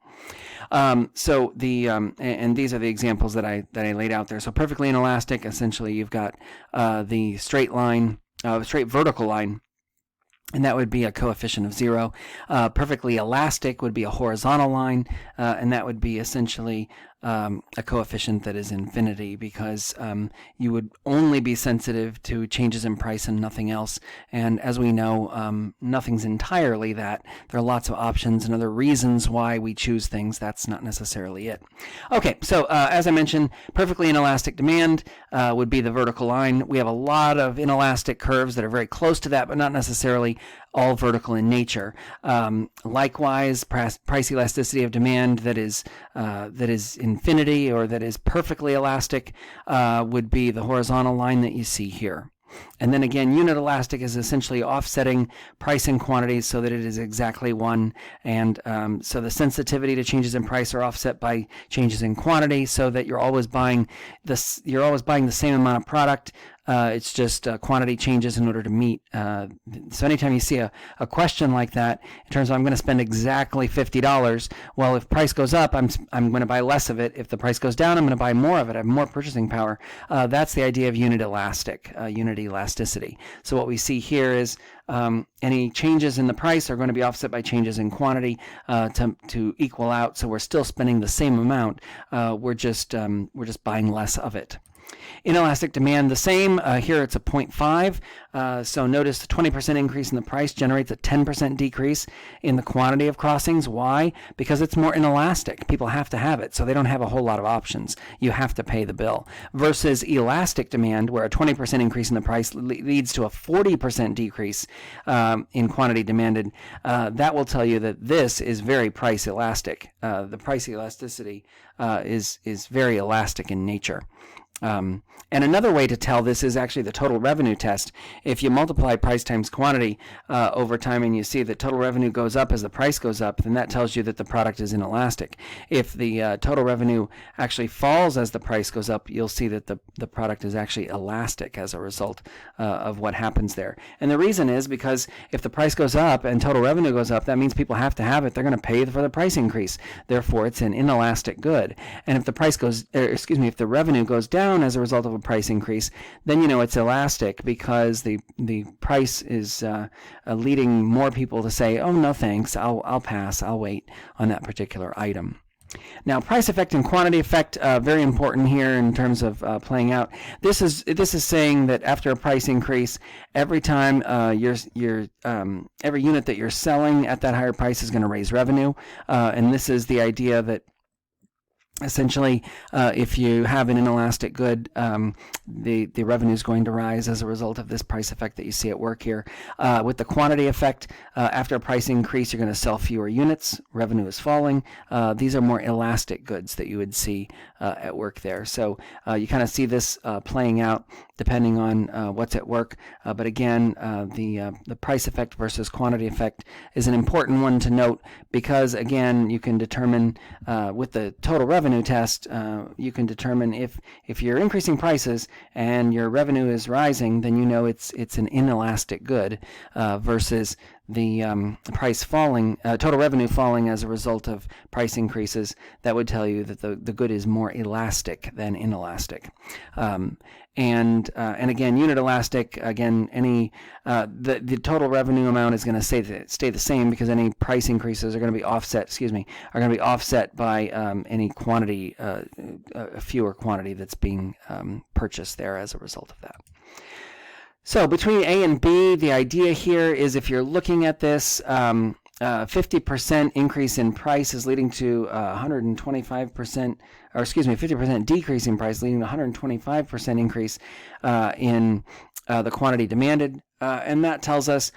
And these are the examples that I laid out there. So perfectly inelastic, essentially you've got the straight vertical line, and that would be a coefficient of 0. Perfectly elastic would be a horizontal line, and that would be essentially a coefficient that is infinity, because you would only be sensitive to changes in price and nothing else. And as we know, nothing's entirely that. There are lots of options and other reasons why we choose things. That's not necessarily it. Okay, so as I mentioned, perfectly inelastic demand would be the vertical line. We have a lot of inelastic curves that are very close to that, but not necessarily all vertical in nature. Likewise, price elasticity of demand that is infinity or that is perfectly elastic would be the horizontal line that you see here. And then again, unit elastic is essentially offsetting price and quantity so that it is exactly one. And so the sensitivity to changes in price are offset by changes in quantity, so that you're always buying this. You're always buying the same amount of product. It's just quantity changes in order to meet. So anytime you see a question like that, in terms of I'm going to spend exactly $50, well, if price goes up, I'm going to buy less of it. If the price goes down, I'm going to buy more of it. I have more purchasing power. That's the idea of unit elasticity. So what we see here is any changes in the price are going to be offset by changes in quantity to equal out. So we're still spending the same amount. We're just buying less of it. Inelastic demand, the same. Here it's a 0.5. So notice the 20% increase in the price generates a 10% decrease in the quantity of crossings. Why? Because it's more inelastic. People have to have it, so they don't have a whole lot of options. You have to pay the bill. Versus elastic demand, where a 20% increase in the price leads to a 40% decrease in quantity demanded. That will tell you that this is very price elastic. The price elasticity is very elastic in nature. And another way to tell this is actually the total revenue test. If you multiply price times quantity over time and you see that total revenue goes up as the price goes up, then that tells you that the product is inelastic. If the total revenue actually falls as the price goes up, you'll see that the product is actually elastic as a result of what happens there. And the reason is because if the price goes up and total revenue goes up, that means people have to have it. They're going to pay for the price increase. Therefore, it's an inelastic good. And if the price goes, if the revenue goes down as a result of a price increase, then you know it's elastic, because the price is leading more people to say, oh no thanks, I'll pass, I'll wait on that particular item. Now, price effect and quantity effect, very important here in terms of playing out. This is saying that after a price increase, every time every unit that you're selling at that higher price is going to raise revenue, and this is the idea that essentially, if you have an inelastic good, the revenue is going to rise as a result of this price effect that you see at work here. With the quantity effect, after a price increase, you're going to sell fewer units. Revenue is falling. These are more elastic goods that you would see at work there. So you kind of see this playing out depending on what's at work. But again, the price effect versus quantity effect is an important one to note, because again, you can determine with the total revenue test, you can determine if you're increasing prices and your revenue is rising, then you know it's an inelastic good, versus the price falling, total revenue falling as a result of price increases. That would tell you that the good is more elastic than inelastic. And again, unit elastic, again, the total revenue amount is going to stay the same, because any price increases are going to be offset by any quantity, fewer quantity that's being purchased there as a result of that. So between A and B, the idea here is, if you're looking at this, 50% increase in price is leading to 125%, or excuse me, 50% decrease in price leading to 125% increase in the quantity demanded. And that tells us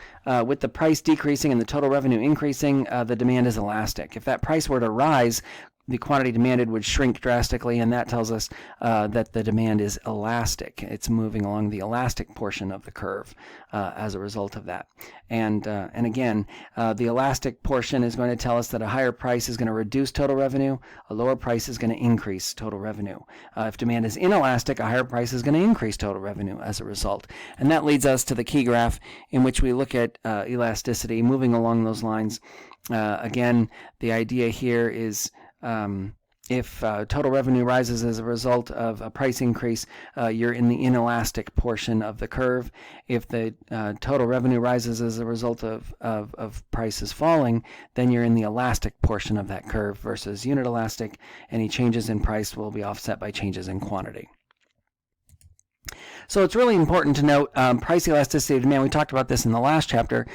with the price decreasing and the total revenue increasing, the demand is elastic. If that price were to rise, the quantity demanded would shrink drastically, and that tells us that the demand is elastic. It's moving along the elastic portion of the curve as a result of that. And again, the elastic portion is going to tell us that a higher price is going to reduce total revenue, a lower price is going to increase total revenue. If demand is inelastic, a higher price is going to increase total revenue as a result. And that leads us to the key graph, in which we look at elasticity moving along those lines. Again, the idea here is if total revenue rises as a result of a price increase, you're in the inelastic portion of the curve. If the total revenue rises as a result of prices falling, then you're in the elastic portion of that curve, versus unit elastic. Any changes in price will be offset by changes in quantity. So it's really important to note price elasticity of demand. We talked about this in the last chapter.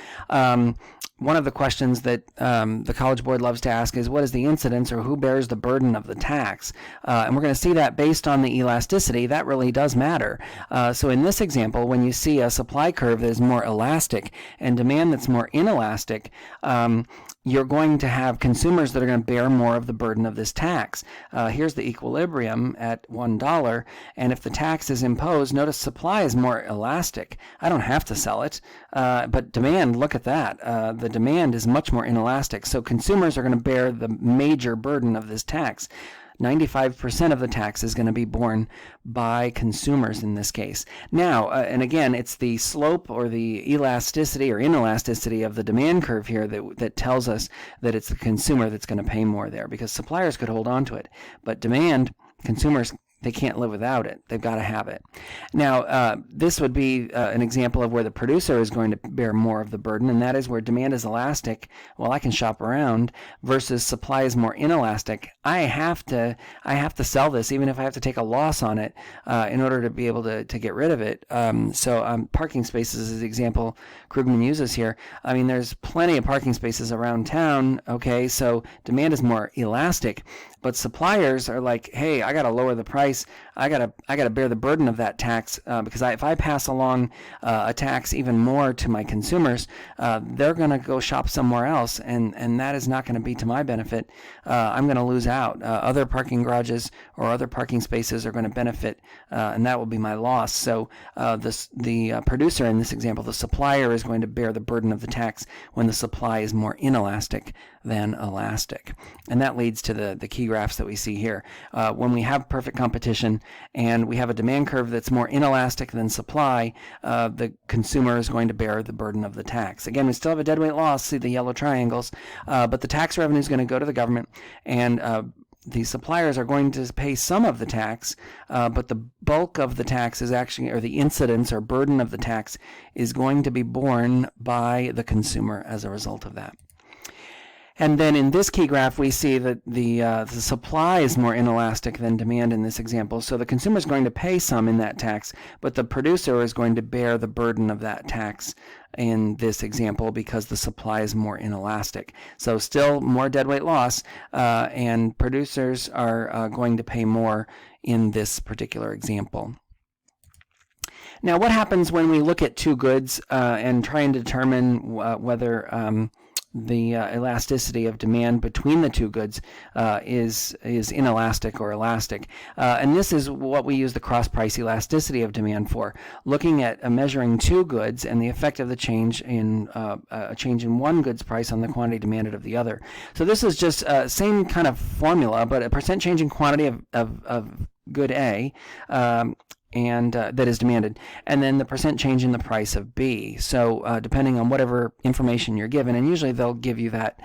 one of the questions that the College Board loves to ask is, what is the incidence, or who bears the burden of the tax? And we're going to see that based on the elasticity, that really does matter. So in this example, when you see a supply curve that is more elastic and demand that's more inelastic, you're going to have consumers that are going to bear more of the burden of this tax. Here's the equilibrium at $1, and if the tax is imposed, notice supply is more elastic. I don't have to sell it, but demand, look at that. The demand is much more inelastic, so consumers are going to bear the major burden of this tax. 95% of the tax is going to be borne by consumers in this case. Now, and again, it's the slope or the elasticity or inelasticity of the demand curve here that tells us that it's the consumer that's going to pay more there, because suppliers could hold on to it. But demand, consumers, they can't live without it. They've got to have it. Now, this would be an example of where the producer is going to bear more of the burden, and that is where demand is elastic. Well, I can shop around, versus supply is more inelastic. I have to sell this, even if I have to take a loss on it in order to be able to get rid of it. So parking spaces is the example Krugman uses here. I mean, there's plenty of parking spaces around town. Okay, so demand is more elastic, but suppliers are like, hey, I got to lower the price. I gotta bear the burden of that tax, because if I pass along a tax even more to my consumers, they're gonna go shop somewhere else, and that is not going to be to my benefit. I'm going to lose out. Other parking garages or other parking spaces are going to benefit, and that will be my loss. So the producer in this example, the supplier, is going to bear the burden of the tax when the supply is more inelastic than elastic, and that leads to the key graphs that we see here. When we have perfect competition and we have a demand curve that's more inelastic than supply, the consumer is going to bear the burden of the tax. Again, we still have a deadweight loss, see the yellow triangles, but the tax revenue is going to go to the government, and the suppliers are going to pay some of the tax, but the bulk of the tax is actually, or the incidence or burden of the tax, is going to be borne by the consumer as a result of that. And then in this key graph, we see that the supply is more inelastic than demand in this example. So the consumer is going to pay some in that tax, but the producer is going to bear the burden of that tax in this example because the supply is more inelastic. So still more deadweight loss, and producers are going to pay more in this particular example. Now, what happens when we look at two goods and try and determine whether the elasticity of demand between the two goods is inelastic or elastic? And this is what we use the cross-price elasticity of demand for, looking at measuring two goods and the effect of the change in a change in one good's price on the quantity demanded of the other. So this is just same kind of formula, but a percent change in quantity of good A, and that is demanded, and then the percent change in the price of B. So depending on whatever information you're given, and usually they'll give you that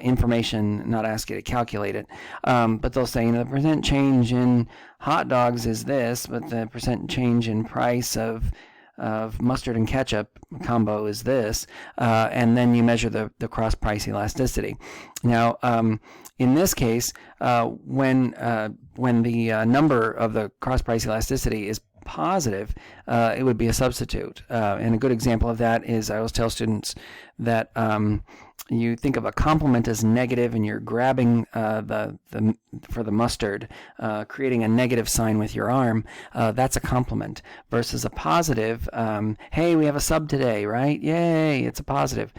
information, not ask you to calculate it, but they'll say, the percent change in hot dogs is this, but the percent change in price of mustard and ketchup combo is this, and then you measure the cross-price elasticity. Now, in this case, when the number of the cross-price elasticity is positive, it would be a substitute. And a good example of that is, I always tell students that you think of a complement as negative, and you're grabbing for the mustard, creating a negative sign with your arm. That's a complement, versus a positive. Hey, we have a sub today, right? Yay, it's a positive.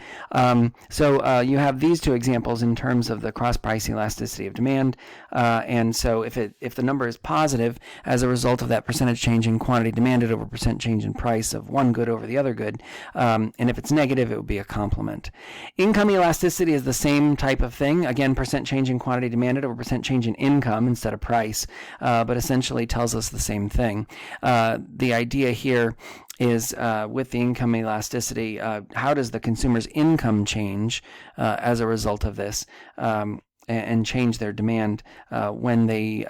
So you have these two examples in terms of the cross-price elasticity of demand. And so if the number is positive as a result of that percentage change in quantity demanded over percent change in price of one good over the other good, and if it's negative, it would be a complement. Income elasticity is the same type of thing. Again, percent change in quantity demanded over percent change in income instead of price, but essentially tells us the same thing. The idea here is with the income elasticity, how does the consumer's income change as a result of this, and change their demand when they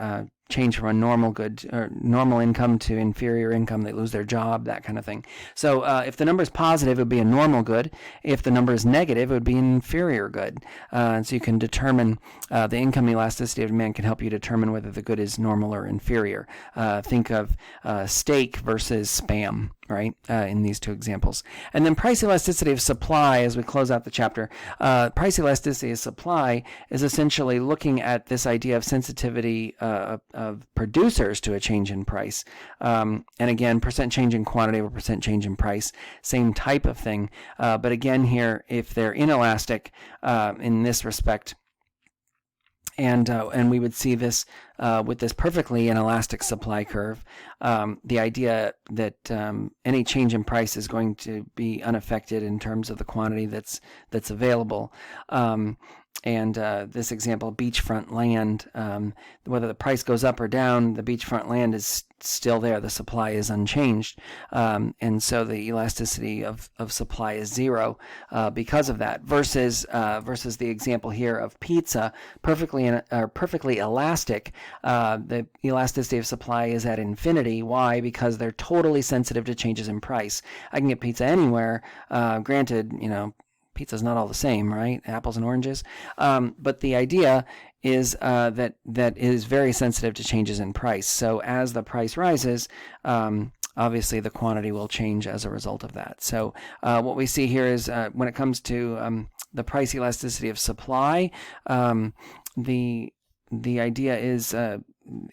change from a normal good or normal income to inferior income, they lose their job, that kind of thing. So if the number is positive, it would be a normal good. If the number is negative, it would be an inferior good. And so you can determine the income elasticity of demand can help you determine whether the good is normal or inferior. Think of steak versus Spam. right, in these two examples. And then price elasticity of supply, as we close out the chapter. Price elasticity of supply is essentially looking at this idea of sensitivity of producers to a change in price. And again, percent change in quantity over percent change in price, same type of thing. But again here, if they're inelastic in this respect, and we would see this with this perfectly inelastic supply curve. The idea that any change in price is going to be unaffected in terms of the quantity that's available. And this example, beachfront land, whether the price goes up or down, the beachfront land is still there. The supply is unchanged. And so the elasticity of supply is zero because of that, versus the example here of pizza, perfectly elastic. The elasticity of supply is at infinity. Why? Because they're totally sensitive to changes in price. I can get pizza anywhere. Granted, pizza's not all the same, right? Apples and oranges. But the idea is that is very sensitive to changes in price. So as the price rises, obviously the quantity will change as a result of that. So what we see here is when it comes to the price elasticity of supply, the idea is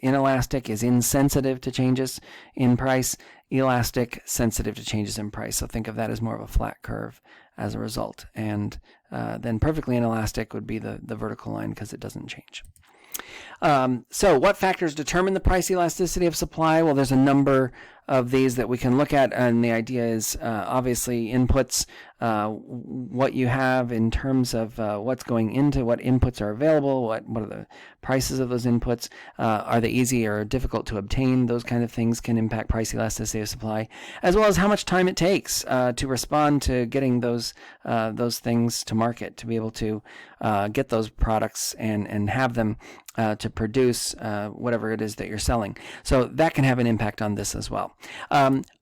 inelastic is insensitive to changes in price, elastic sensitive to changes in price. So think of that as more of a flat curve as a result. And then perfectly inelastic would be the vertical line because it doesn't change. So what factors determine the price elasticity of supply? Well, there's a number of these that we can look at, and the idea is obviously inputs, what you have in terms of what's going into, what inputs are available, what are the prices of those inputs, are they easy or difficult to obtain? Those kind of things can impact price elasticity of supply, as well as how much time it takes to respond to getting those things to market, to be able to get those products and have them to produce whatever it is that you're selling. So that can have an impact on this as well.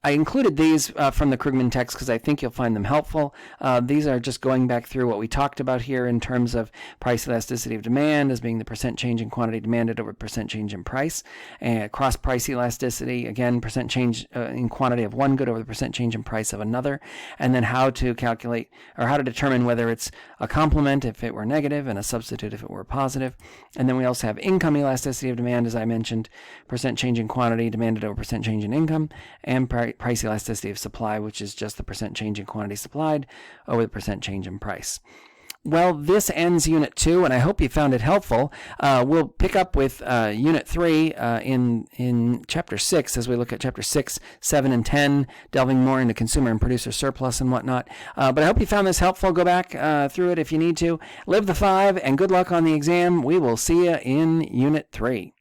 I included these from the Krugman text because I think you'll find them helpful. These are just going back through what we talked about here in terms of price elasticity of demand as being the percent change in quantity demanded over percent change in price. And cross price elasticity, again, percent change in quantity of one good over the percent change in price of another. And then how to calculate or how to determine whether it's a complement if it were negative and a substitute if it were positive. And then we also have income elasticity of demand, as I mentioned, percent change in quantity demanded over percent change in income, and price elasticity of supply, which is just the percent change in quantity supplied over the percent change in price. Well, this ends Unit 2, and I hope you found it helpful. We'll pick up with Unit 3 in Chapter 6 as we look at Chapter 6, 7, and 10, delving more into consumer and producer surplus and whatnot. But I hope you found this helpful. Go back through it if you need to. Live the 5, and good luck on the exam. We will see you in Unit 3.